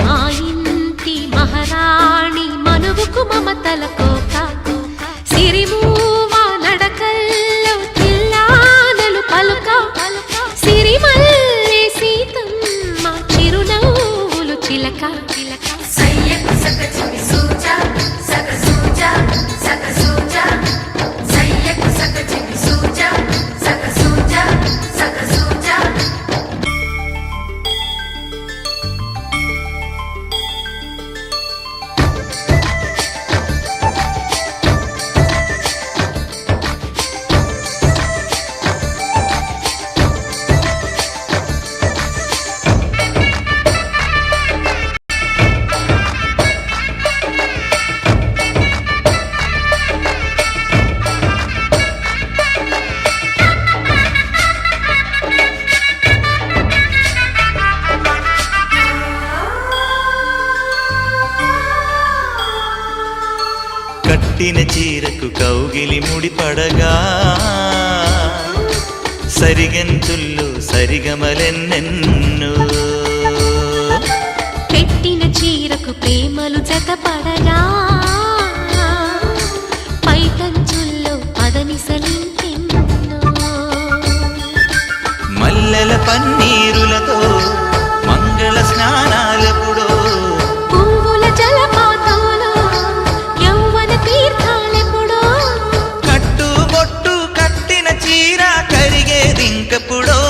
మా ఇంటి మహారాణి మనువుకు మమతల కోక సిరిమూవ నడకల్లో తిల్లానలు పలుక సిరిమల్లె సీతమ్మ చిరునవ్వులు చిలక సయ్యకు సక చిమి సూజా సక సూజా సక సూజా సయ్యకు సక చిమి సూజా సక సూజా సక సూజా కట్టిన చీరకు కౌగిలి ముడిపడగా సరిగంతుల్లో సరిగమలెన్నెన్నో పెట్టిన చీరకు ప్రేమలు జతపడగా పైకంచుల్లో పదనిసలింకెన్నో మల్లెల పన్నీరులతో మంగళ స్నానాలెప్పుడో పువ్వుల జలపాతంలో యౌవన తీర్థాలెప్పుడో కట్టుబొట్టు కట్టిన చీర కరిగేదింకప్పుడో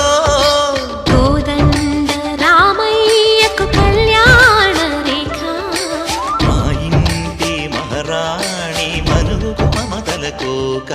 కోదండ రామయ్యకు కళ్యాణ రేఖ మా ఇంటి మహారాణి మనువుకు మమతల కోక